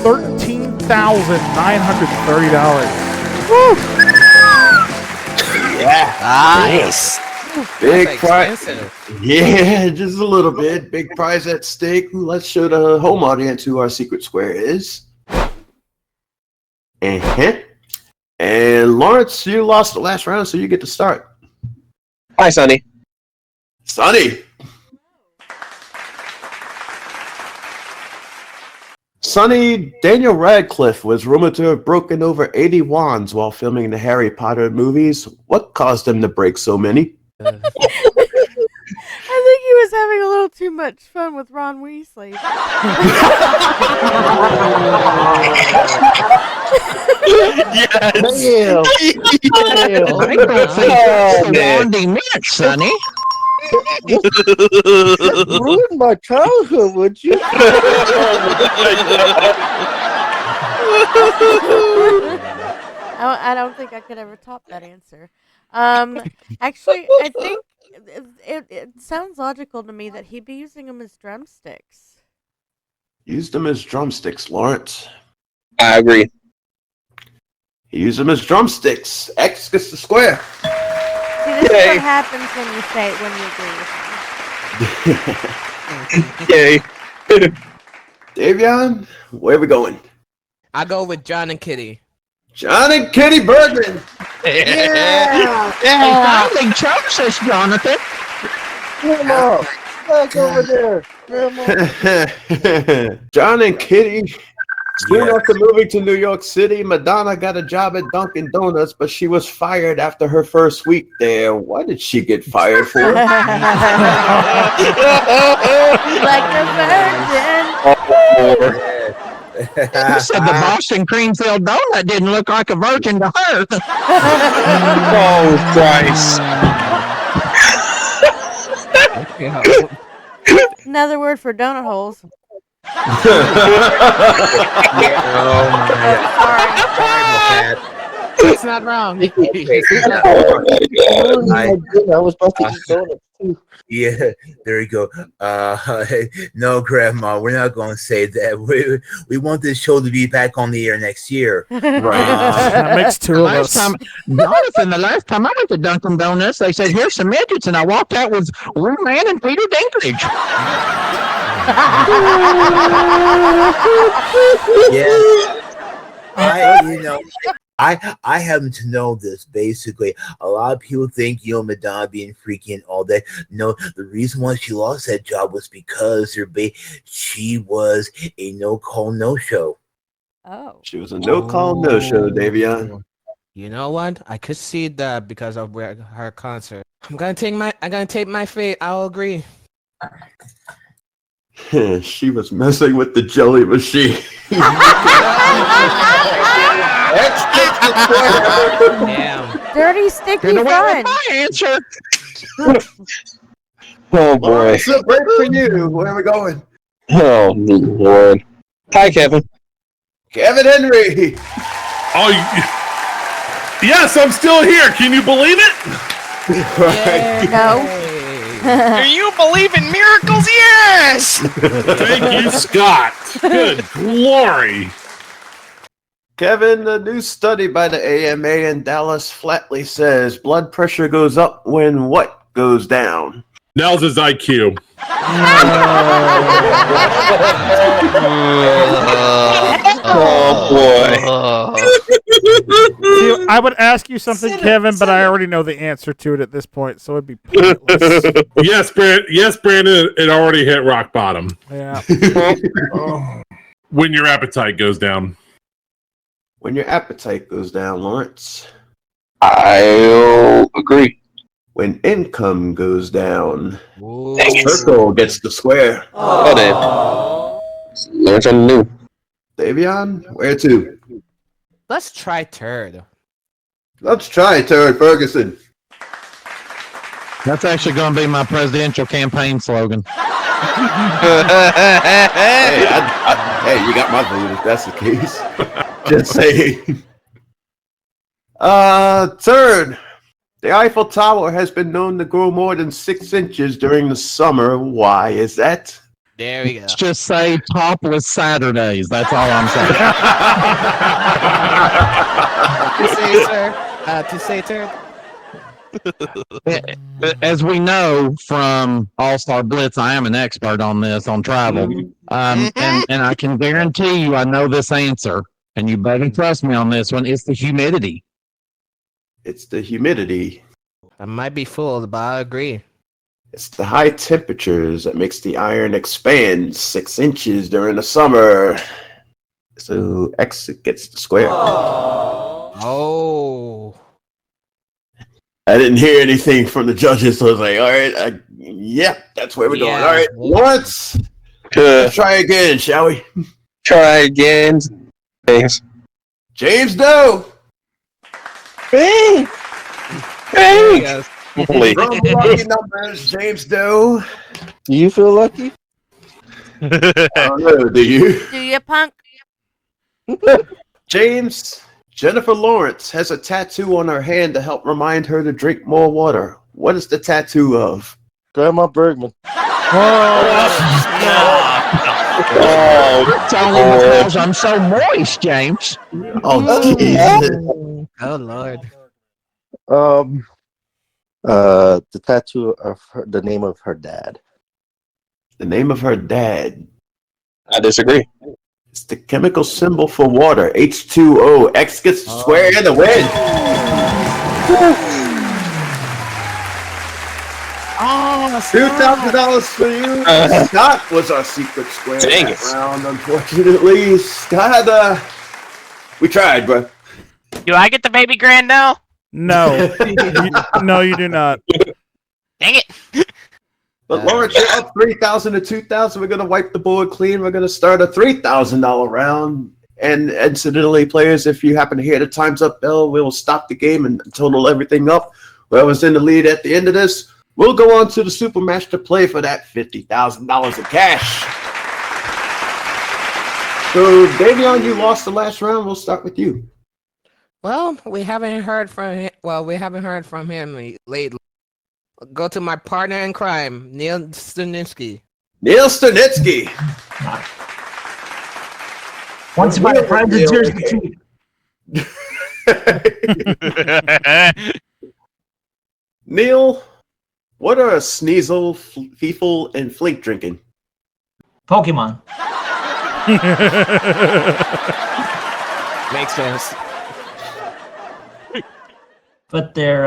$13,930. Woo! Yeah, nice. Big prize. Yeah, just a little bit. Big prize at stake. Let's show the home audience who our secret square is. And Lawrence, you lost the last round, so you get to start. Hi, Sonny. Sonny. Sonny, Daniel Radcliffe was rumored to have broken over 80 wands while filming the Harry Potter movies. What caused him to break so many? I think he was having a little too much fun with Ron Weasley. Yes. I don't think that's the wand he meant, Sonny. Ruined my childhood, would you? I don't think I could ever top that answer. Actually, I think it sounds logical to me that he'd be using them as drumsticks. Used them as drumsticks, Lawrence. I agree. He used them as drumsticks. X gets the square. See, this is what happens when you say it, when you agree with me. Yay. Davion, where are we going? I go with John and Kitty. John and Kitty Bergman. Yeah. I finally chose this, Jonathan. Grandma, back over there. Grandma. John and Kitty. Soon after moving to New York City, Madonna got a job at Dunkin' Donuts, but she was fired after her first week there. What did she get fired for? Like a virgin. You said the Boston cream filled donut didn't look like a virgin to her. Oh, Christ. Another word for donut holes. It's not wrong. I was about to eat donuts too. Yeah, there you go. No, Grandma, we're not going to say that. We want this show to be back on the air next year. That makes two of us. Jonathan, the last time I went to Dunkin' Donuts, they said, "Here's some midgets," and I walked out with Will Man and Peter Dinklage. Yeah. I happen to know this. Basically, a lot of people think Madonna being freaky and all that. No, the reason why she lost that job was because she was a no-call, no-show. Oh, she was a no-call, no-show, Davion. You know what? I could see that because of her concert. I'm gonna take my fate. I'll agree. She was messing with the jelly machine. Damn. dirty, sticky Get away fun. with my answer. Oh, boy. It's a break for you. Where are we going? Oh, Lord. Hi, Kevin. Kevin Henry. Oh, yes, I'm still here. Can you believe it? No. Do you believe in miracles? Yes! Thank you, Scott. Good glory. Kevin, a new study by the AMA in Dallas flatly says blood pressure goes up when what goes down? Nels his IQ. Oh, boy. See, I would ask you something, Kevin, but I already know the answer to it at this point, so it'd be pointless. Yes, Brandon, it already hit rock bottom. Yeah. When your appetite goes down. When your appetite goes down, Lawrence. I'll agree. When income goes down. Dang it. Circle gets the square. Oh, damn. Learn something new. Davion, where to? Let's try turd. Let's try Terry Ferguson. That's actually going to be my presidential campaign slogan. Hey, you got my vote if that's the case. Just saying. Third, the Eiffel Tower has been known to grow more than 6 inches during the summer. Why is that? There we go. Let's just say topless Saturdays. That's all I'm saying. To say turd. As we know from All Star Blitz, I am an expert on this, on travel. And I can guarantee you I know this answer, and you better trust me on this one. It's the humidity. It's the humidity. I might be fooled, but I agree. It's the high temperatures that makes the iron expand 6 inches during the summer. So X gets the square. Oh. I didn't hear anything from the judges, so I was like, all right, yeah, that's where we're going. All right, Lawrence, let's try again, shall we? Try again. Thanks. James Doe. Hey. Hey. Holy. From the lucky numbers, James Doe. Do you feel lucky? I don't know, do you? Do you, punk? James, Jennifer Lawrence has a tattoo on her hand to help remind her to drink more water. What is the tattoo of? Grandma Bergman. Oh, it's only because I'm so moist, James. Oh, jeez. Oh, Lord. The tattoo of the name of her dad. The name of her dad. I disagree. It's the chemical symbol for water, H2O. X gets the square and the win. $2,000 for you. Scott was our secret square Dang that it. round, unfortunately. Scott, we tried, bro. Do I get the baby grand now? No, no, you do not. Dang it! But Lawrence, you're up 3,000 to 2,000. We're gonna wipe the board clean. We're gonna start a $3,000 round. And incidentally, players, if you happen to hear the time's up bell, we'll stop the game and total everything up. Whoever's in the lead at the end of this, we'll go on to the super match to play for that $50,000 in cash. So, Davion, you lost the last round. We'll start with you. Well, we haven't heard from him. Well, we haven't heard from him lately. Go to my partner in crime, Neil Stunitzky. Neil Stunitzky. Once you buy a prize, it's yours to keep. Neil, what are Sneasel, Feefle, and Flink drinking? Pokemon. Makes sense. But they're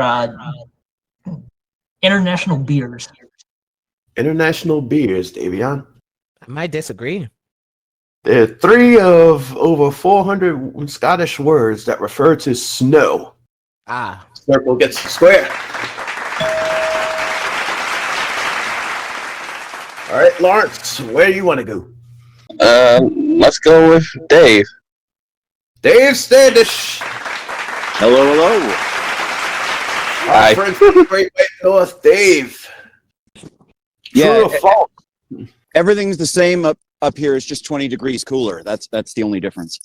international beers. International beers, Davion. I might disagree. There are 3 of over 400 Scottish words that refer to snow. Ah. Circle gets the square. All right, Lawrence, where do you want to go? Let's go with Dave. Dave Standish. Hello, hello. Our friend from the Great White North, Dave. Yeah, True or false? everything's the same up here. It's just 20 degrees cooler. That's the only difference.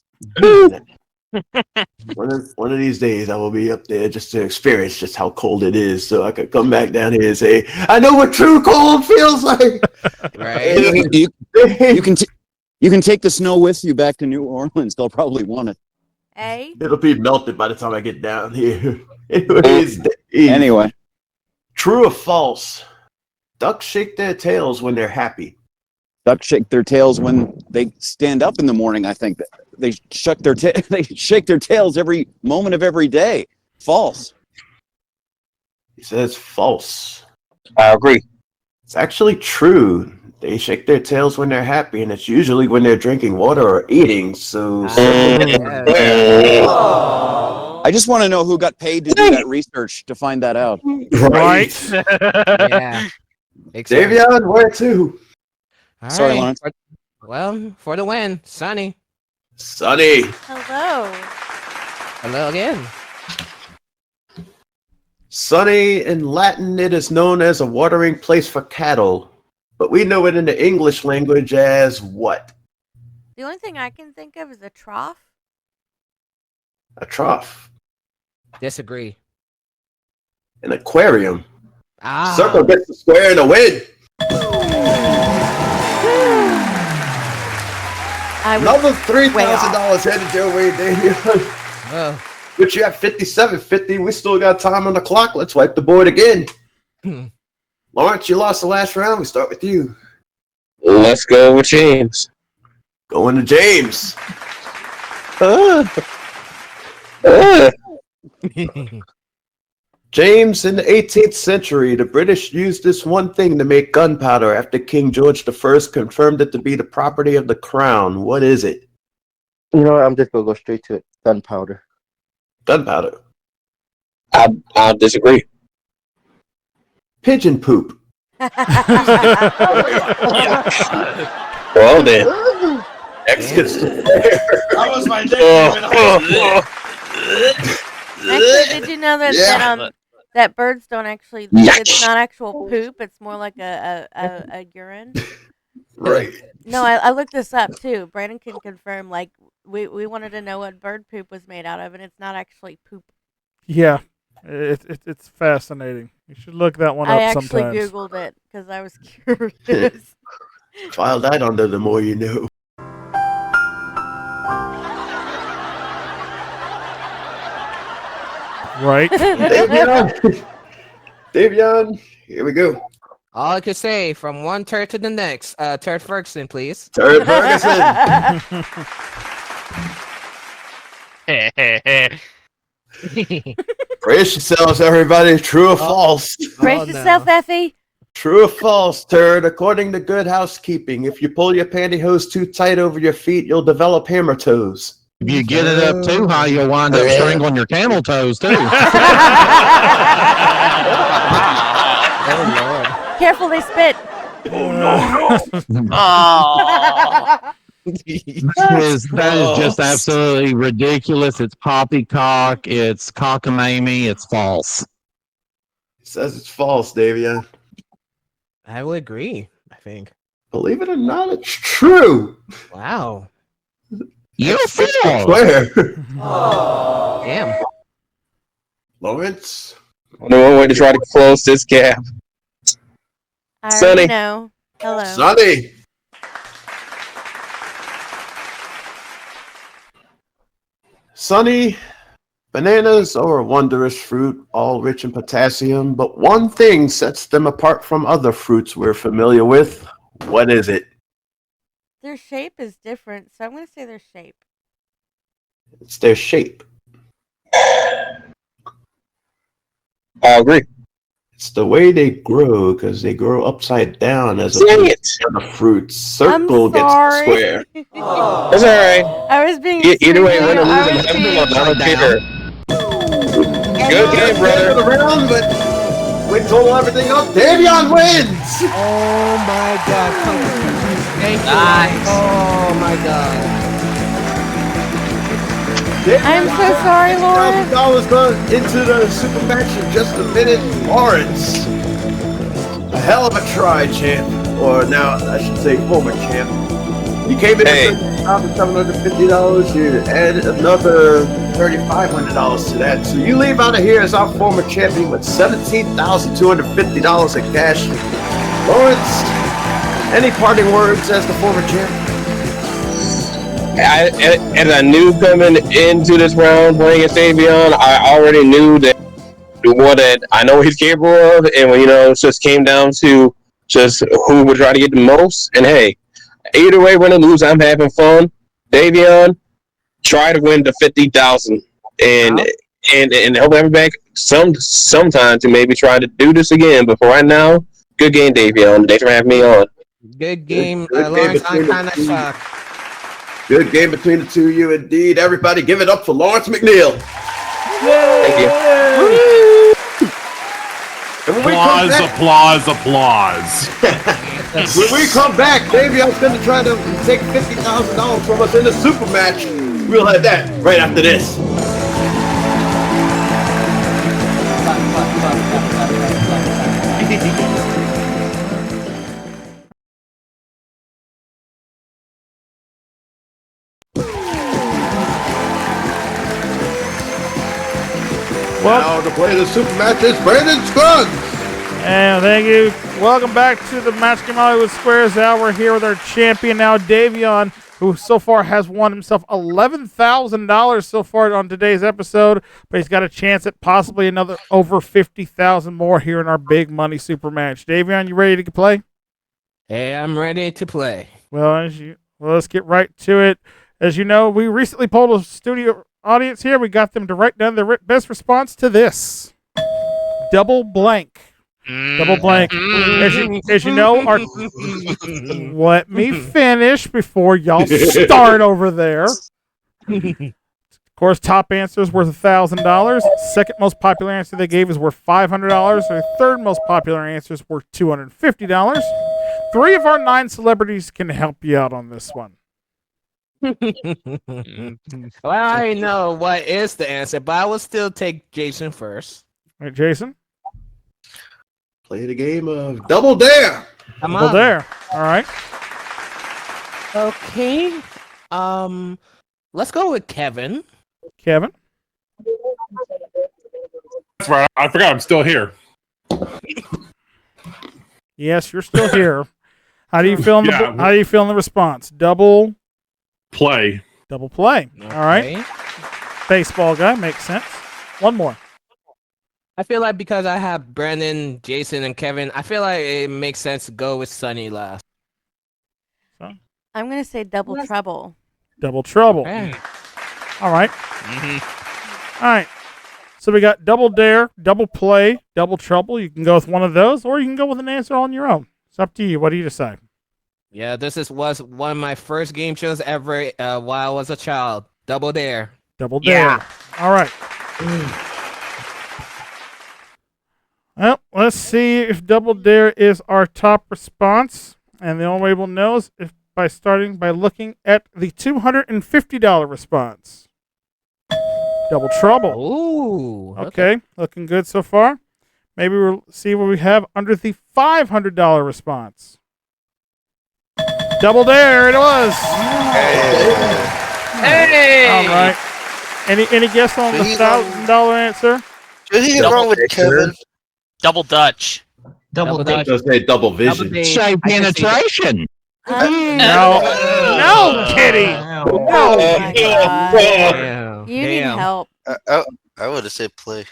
One of these days, I will be up there just to experience just how cold it is, so I could come back down here and say, "I know what true cold feels like." Right. You can take the snow with you back to New Orleans. They'll probably want it. A. It'll be melted by the time I get down here. Anyways, Dave, Anyway, true or false? Ducks shake their tails when they're happy. ducks shake their tails when they stand up in the morning. I think they they shake their tails every moment of every day. False. He says false. I agree. It's actually true. They shake their tails when they're happy, and it's usually when they're drinking water or eating. So, I just want to know who got paid to do that research to find that out. right. Yeah. Davion, where to? All Sorry, right. Lawrence. Well, for the win, Sonny. Sonny. Hello. Hello again. Sunny, in Latin, it is known as a watering place for cattle, but we know it in the English language as what? The only thing I can think of is a trough. A trough. Disagree. An aquarium. Ah. Circle gets the square and a win. Another $3,000 headed your way, Daniel. Oh. But you have 57.50. We still got time on the clock. Let's wipe the board again. Lawrence, you lost the last round. We start with you. Let's go with James. Going to James. James, in the 18th century, the British used this one thing to make gunpowder after King George I confirmed it to be the property of the crown. What is it? You know what? I'm just gonna go straight to it. Gunpowder. Gunpowder. I disagree. Pigeon poop. Well then. X gets That was my Actually, did you know that Yeah. that birds don't actually? It's not actual poop. It's more like a urine. Right. No, I looked this up too. Brandon can confirm. Like we wanted to know what bird poop was made out of, and it's not actually poop. Yeah, it's fascinating. You should look that one I up actually sometimes. Googled it because I was curious. File that under the more you know. Right. Davion, here we go. All I could say from one turd to the next. Turd Ferguson, please. Turd Ferguson. Brace yourselves, everybody. True or false? Brace yourself, Effie. True or false, Turd? According to Good Housekeeping, if you pull your pantyhose too tight over your feet, you'll develop hammer toes. If you get it up too high, you'll wind up strangling your camel toes too. Careful, they spit. That is just absolutely ridiculous. It's poppycock. It's cockamamie. It's false. It says it's false, Davion. I would agree, I think. Believe it or not, it's true. Wow. You're I false. swear. Damn. Lawrence? Only one way to try to close this gap. I Sonny. already know. Hello. Sonny. Sonny, bananas are a wondrous fruit, all rich in potassium, but one thing sets them apart from other fruits we're familiar with. What is it? Their shape is different, so I'm going to say their shape. It's their shape. I agree. It's the way they grow, because they grow upside down as Dang opposed to the fruits. Circle I'm gets sorry. square. That's all right. I was being Either way, serious. win or I lose, was I'm being- I don't care. Good game, brother. Around, but we total everything up. Davion wins. Oh my god. Thank you. Nice. Oh my god. I'm so sorry, Lawrence. $1,000 going into the super match in just a minute. Lawrence, a hell of a try, champ. Or now I should say former champ. You came in Hey. with $750. You added another $3,500 to that. So you leave out of here as our former champion with $17,250 in cash. Lawrence, any parting words as the former champ? As I knew coming into this round playing against Davion, I already knew that I know he's capable of, and it just came down to just who would try to get the most. And hey, either way, win or lose, I'm having fun. Davion, try to win the 50,000, and hope I'm back sometime to maybe try to do this again. But for right now, good game, Davion. Thanks for having me on. Good game, Good game Lawrence. between I'm the kind of two. shocked. Good game between the two of you, indeed. Everybody, give it up for Lawrence McNeil. Thank you. And when we come Applause, back, applause. when we come back, Davion's going to try to take $50,000 from us in the super match. We'll have that right after this. Now to play the super match is Brandon Scruggs. And thank you. Welcome back to the Match Game Hollywood Squares Hour here with our champion now, Davion, who so far has won himself $11,000 so far on today's episode, but he's got a chance at possibly another over $50,000 more here in our big money super match. Davion, you ready to play? Hey, I'm ready to play. Well, let's get right to it. As you know, we recently polled a studio audience here. We got them to write down their best response to this. Double blank. Double blank. As you know, let me finish before y'all start over there. Of course, top answers worth $1,000. Second most popular answer they gave is worth $500. Their third most popular answer is worth $250. 3 of our 9 celebrities can help you out on this one. Well, I know what is the answer, but I will still take Jason first. All right, Jason? Play the game of Double Dare. Come Double on. Dare. All right. Okay. Let's go with Kevin. Kevin? That's right. I forgot I'm still here. Yes, you're still here. How do you feel in the Yeah. How do you feel in the response? Double Play. Double play. All right. Okay. Baseball guy makes sense. One more. I feel like because I have Brandon, Jason, and Kevin, I feel like it makes sense to go with Sunny last. I'm gonna say double trouble. Double trouble. Okay. All right. All right. So we got double dare, double play, double trouble. You can go with one of those, or you can go with an answer on your own. It's up to you. What do you decide? Yeah, was one of my first game shows ever while I was a child. Double Dare. Double dare. All right. Well, let's see if double dare is our top response, and the only way we'll know is if by starting by looking at the $250 response. Double trouble. Ooh. Okay, looking good so far. Maybe we'll see what we have under the $500 response. Double dare, it was. Hey! All right. Any guess on the $1,000 answer? Did he get wrong with Kevin? Double Dutch. Double Dutch. Just say double vision. Say penetration. No, Kitty. Oh my God. You need help. I would have said play.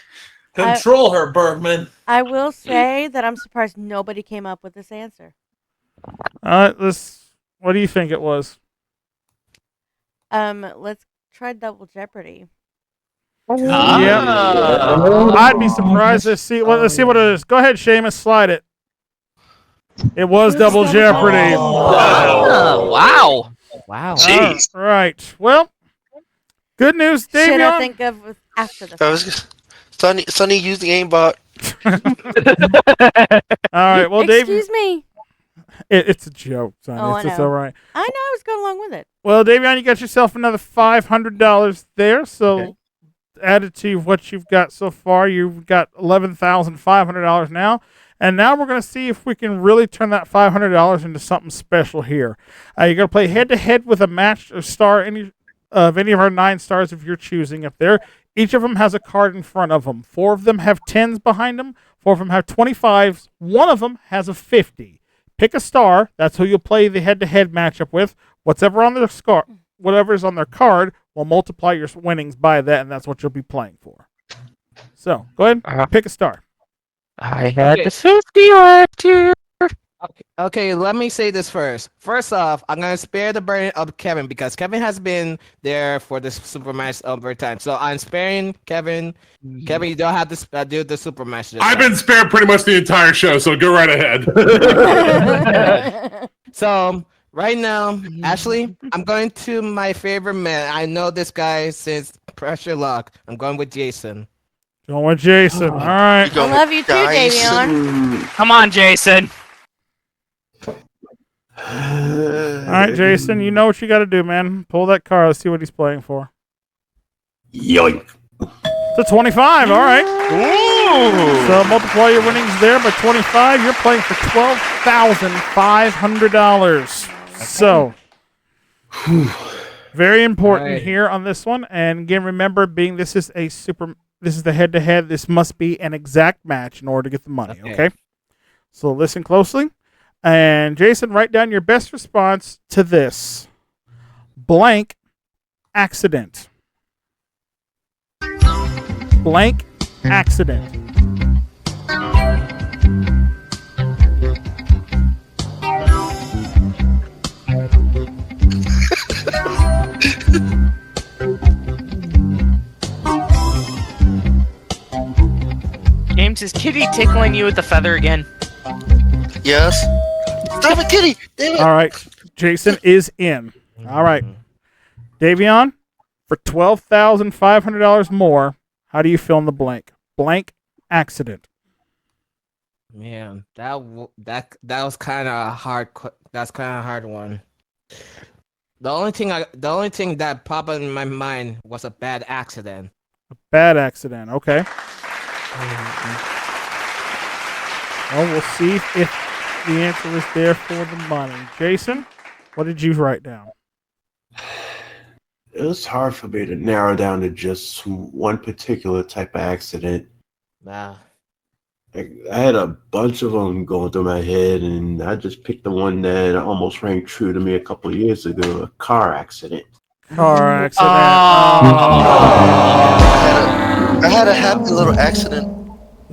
Control her, Bergman. I will say that I'm surprised nobody came up with this answer. All right, what do you think it was? Let's try Double Jeopardy. Yeah. I'd be surprised to see. Well, let's see what it is. Go ahead, Seamus, slide it. It was Double Jeopardy. Wow. Jeez. All right. Well, good news, Davion. Should I think of after the Sonny used the aimbot. All right. Well, Davion. Excuse me. It's a joke, son. Oh, It's I just know. all right. I know. I was going along with it. Well, Davion, you got yourself another $500 there. So, added to what you've got so far, you've got $11,500 now. And now we're going to see if we can really turn that $500 into something special here. You're going to play head-to-head with a match or star any of our 9 stars of your choosing up there. Each of them has a card in front of them. 4 of them have 10s behind them. 4 of them have 25s. 1 of them has a 50. Pick a star. That's who you'll play the head-to-head matchup with. Whatever's on their card will multiply your winnings by that, and that's what you'll be playing for. So, go ahead, pick a star. I had the 50 left here. Okay, let me say this first. First off, I'm gonna spare the burden of Kevin because Kevin has been there for the super match over time. So I'm sparing Kevin. Kevin, you don't have to do the super match. I've been spared pretty much the entire show, so go right ahead. So right now, Ashley, I'm going to my favorite man. I know this guy since Pressure Lock. I'm going with Jason. Going with Jason. All right. I love you too, Davion. Come on, Jason. All right, Jason, you know what you got to do, man. Pull that card. Let's see what he's playing for. Yoink. It's a 25. All right. Ooh. So multiply your winnings there by 25. You're playing for $12,500. So very important here on this one. And again, remember, this is the head-to-head. This must be an exact match in order to get the money. Okay. So listen closely. And Jason, write down your best response to this. Blank accident. Blank accident. James, is Kitty tickling you with the feather again? Yes. Stop it, Kitty! Damn it. All right. Jason is in. All right. Davion, for $12,500 more, how do you fill in the blank? Blank accident. Man, that was kind of a hard. That's kind of a hard one. The only thing that popped in my mind was a bad accident. A bad accident. Okay. Well, we'll see if the answer is there for the money. Jason, what did you write down? It was hard for me to narrow down to just one particular type of accident. Nah. I had a bunch of them going through my head, and I just picked the one that almost rang true to me a couple of years ago, a car accident. Car accident. I had a happy little accident.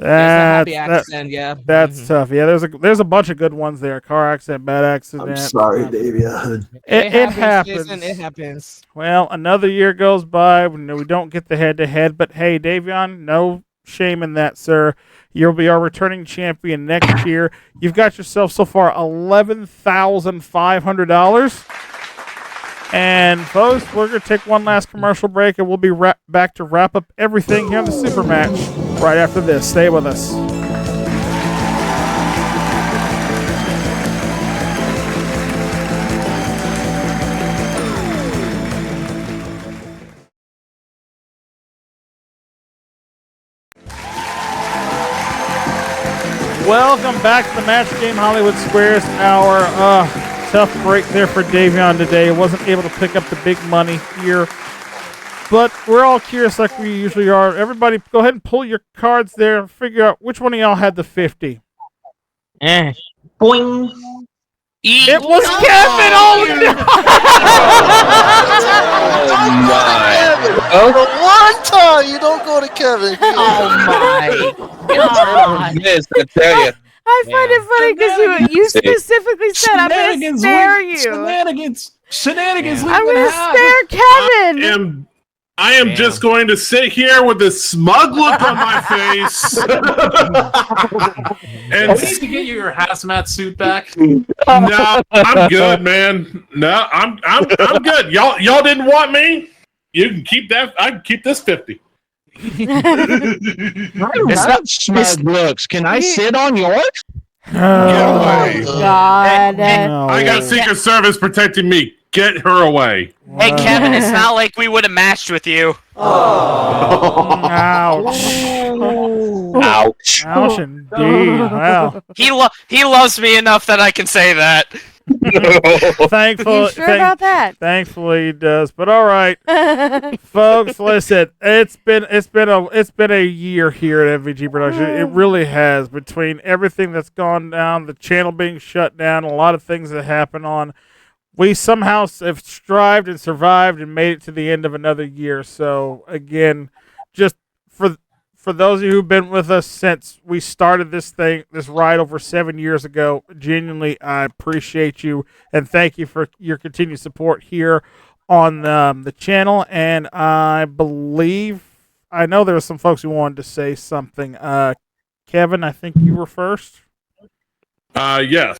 happy accident, yeah. That's tough. Yeah, there's a bunch of good ones there. Car accident, bad accident. I'm sorry, Davion. It happens. Jason, it happens. Well, another year goes by. We don't get the head-to-head, but hey, Davion, no shame in that, sir. You'll be our returning champion next year. You've got yourself so far $11,500. And folks, we're going to take one last commercial break, and we'll be back to wrap up everything here on the Super Match right after this. Stay with us. Welcome back to the Match Game Hollywood Squares Hour. Tough break there for Davion today. Wasn't able to pick up the big money here. But we're all curious like we usually are. Everybody, go ahead and pull your cards there and figure out which one of y'all had the 50. Boing. It was Kevin! Oh, no! Oh, the one time you don't go to Kevin. Oh my god. Yes, I tell you. I find it funny because you specifically said I'm going to spare you. Shenanigans. I'm going to spare Kevin. I am just going to sit here with this smug look on my face. And at least to get your hazmat suit back. No, I'm good, man. No, I'm good. Y'all didn't want me. You can keep that. I can keep this 50. It's not smug looks. Can I sit on yours? Get away. God. I got Secret Service protecting me. Get her away. Hey, Kevin, it's not like we would have matched with you. Ouch. Ouch. Ouch indeed. Wow. He loves me enough that I can say that. Thankfully, You sure about that? Thankfully he does. But all right, folks, listen. It's been a year here at MVG Production. It really has. Between everything that's gone down, the channel being shut down, a lot of things that happen on. We somehow have strived and survived and made it to the end of another year. So again, just for those of you who've been with us since we started this ride over 7 years ago, genuinely, I appreciate you and thank you for your continued support here on the channel. And I know there were some folks who wanted to say something. Kevin, I think you were first. Yes.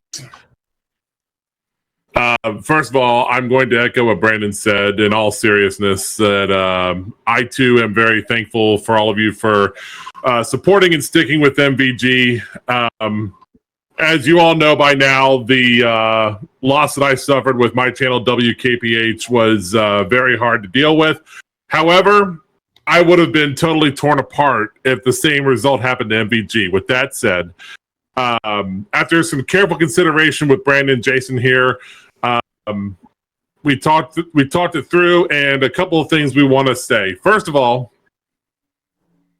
First of all, I'm going to echo what Brandon said in all seriousness that I too am very thankful for all of you for supporting and sticking with MVG. As you all know by now, the loss that I suffered with my channel WKPH was very hard to deal with. However, I would have been totally torn apart if the same result happened to MVG. With that said, after some careful consideration with Brandon and Jason here, we talked it through, and a couple of things we want to say. First of all,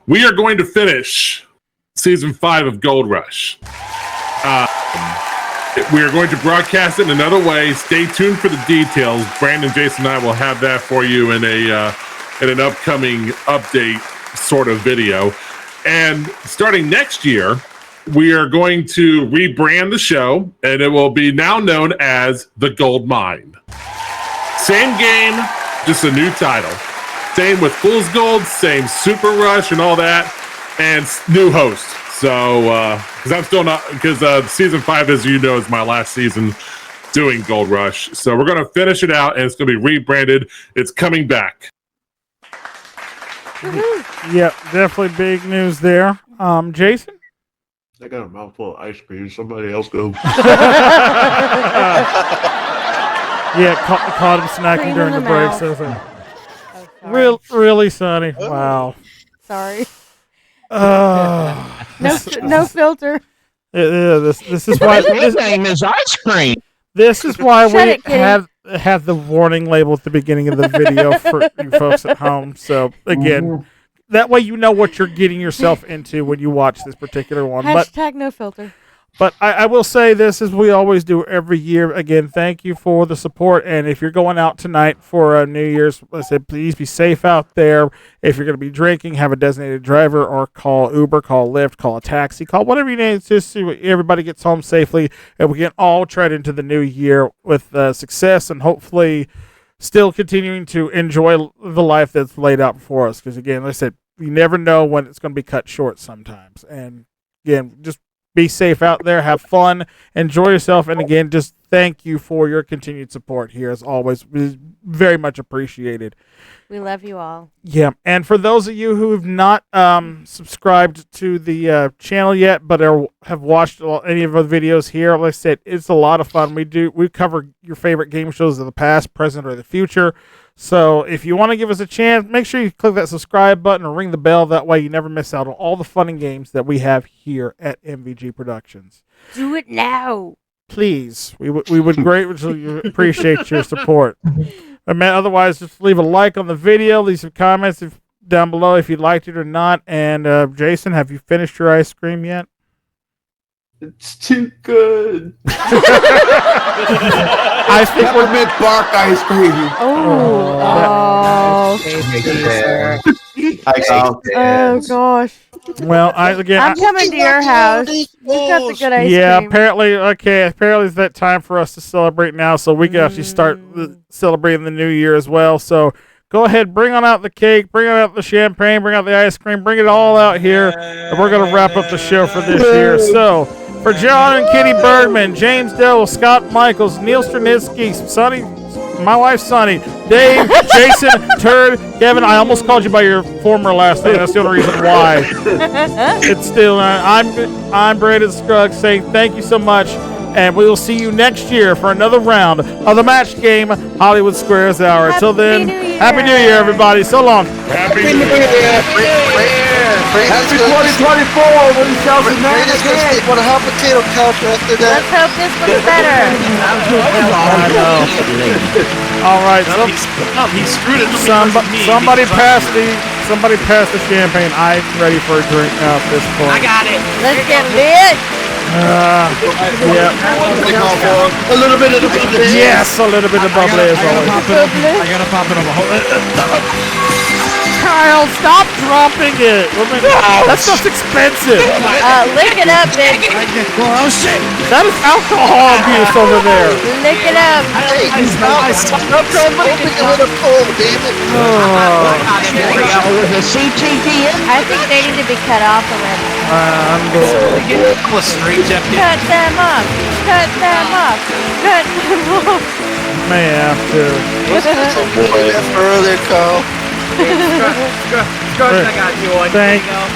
we are going to finish season 5 of Gold Rush. We are going to broadcast it in another way. Stay tuned for the details. Brandon, Jason, and I will have that for you in an upcoming update sort of video. And starting next year, we are going to rebrand the show, and it will be now known as The Gold Mine. Same game, just a new title. Same with Fool's Gold, same Super Rush and all that, and new host. So, because I'm still not, because season 5, as you know, is my last season doing Gold Rush. So we're going to finish it out, and it's going to be rebranded. It's coming back. Yep, definitely big news there. Jason? I got a mouthful of ice cream. Somebody else go. Yeah, caught him snacking during the break. So really, Sonny. Wow. Sorry. No filter. Yeah, this is why His name is ice cream. This is why Shut we it, Kitty. have the warning label at the beginning of the video for you folks at home. So again, that way you know what you're getting yourself into when you watch this particular one. Hashtag no filter. But I will say this, as we always do every year. Again, thank you for the support. And if you're going out tonight for New Year's, I said, please be safe out there. If you're going to be drinking, have a designated driver or call Uber, call Lyft, call a taxi, call whatever you need, just so everybody gets home safely and we can all tread into the new year with success and hopefully still continuing to enjoy the life that's laid out before us. Because again, like I said, you never know when it's going to be cut short sometimes. And again, just be safe out there, have fun, enjoy yourself, and again, just thank you for your continued support here as always. It is very much appreciated. We love you all. Yeah, and for those of you who have not subscribed to the channel yet, but have watched any of our videos here, like I said, it's a lot of fun. We cover your favorite game shows of the past, present, or the future. So if you want to give us a chance, make sure you click that subscribe button or ring the bell. That way you never miss out on all the fun and games that we have here at MVG Productions. Do it now. Please, we would greatly appreciate your support. Otherwise, just leave a like on the video, leave some comments down below if you liked it or not. And Jason, have you finished your ice cream yet? It's too good. I think we're Peppermint bark ice cream. Oh gosh. Well, I'm coming to your house. You got the good ice yeah, cream. apparently it's that time for us to celebrate now, so we can actually start celebrating the new year as well. So go ahead, bring on out the cake, bring on out the champagne, bring out the ice cream, bring it all out here, and we're gonna wrap up the show for this year. So for John and Kitty Bergman, James Dell, Scott Michaels, Neil Stranitsky, Sonny, my wife Sonny, Dave, Jason, Turd, Kevin. I almost called you by your former last name. That's the only reason why. It's still I'm Brandon Scruggs saying thank you so much, and we will see you next year for another round of the Match Game Hollywood Squares Hour. Until then, Happy New Year, everybody. So long. Happy New Year. Happy 2024 when he sells his man again. What a hot potato couch after that. Let's hope this one's better. I know. All right. He screwed it. Somebody pass the champagne. I'm ready for a drink now at this point. I got it. Let's get lit. Yeah. A little bit of the bubbly. Yes, a little bit of bubbly as always. I gotta pop it on Kyle, stop dropping it. That stuff's expensive. Lick it up, bitch. Oh shit! That is alcohol abuse over there. Lick it up. Hey, stop trying to open it with a pole, damn it. I think they need to be cut off already. Cut them off. Cut them off. Cut them off. May have to. That's earlier, Carl.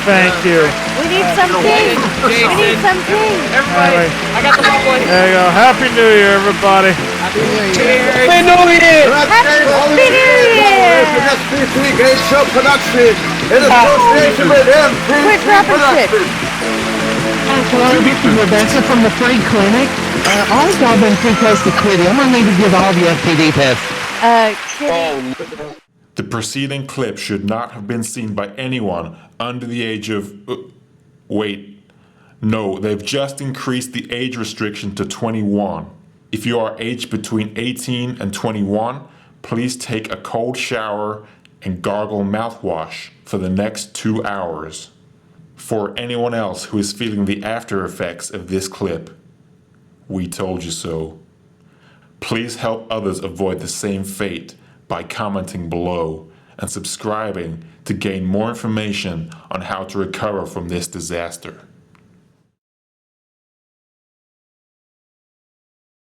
Thank you. We need some tea. We need some tea. Everybody, I got the ball boy. There you go. Happy New Year, everybody. Happy New Year. SPC Game Show Production in association with Quit MVG dropping shit. Productions. This is Rebecca from the Free Clinic. Also, I've been too close to Kitty. I'm gonna need to give all the FPD tests. Kitty. The preceding clip should not have been seen by anyone under the age of... wait. No, they've just increased the age restriction to 21. If you are aged between 18 and 21, please take a cold shower and gargle mouthwash for the next 2 hours. For anyone else who is feeling the after effects of this clip, we told you so. Please help others avoid the same fate by commenting below and subscribing to gain more information on how to recover from this disaster.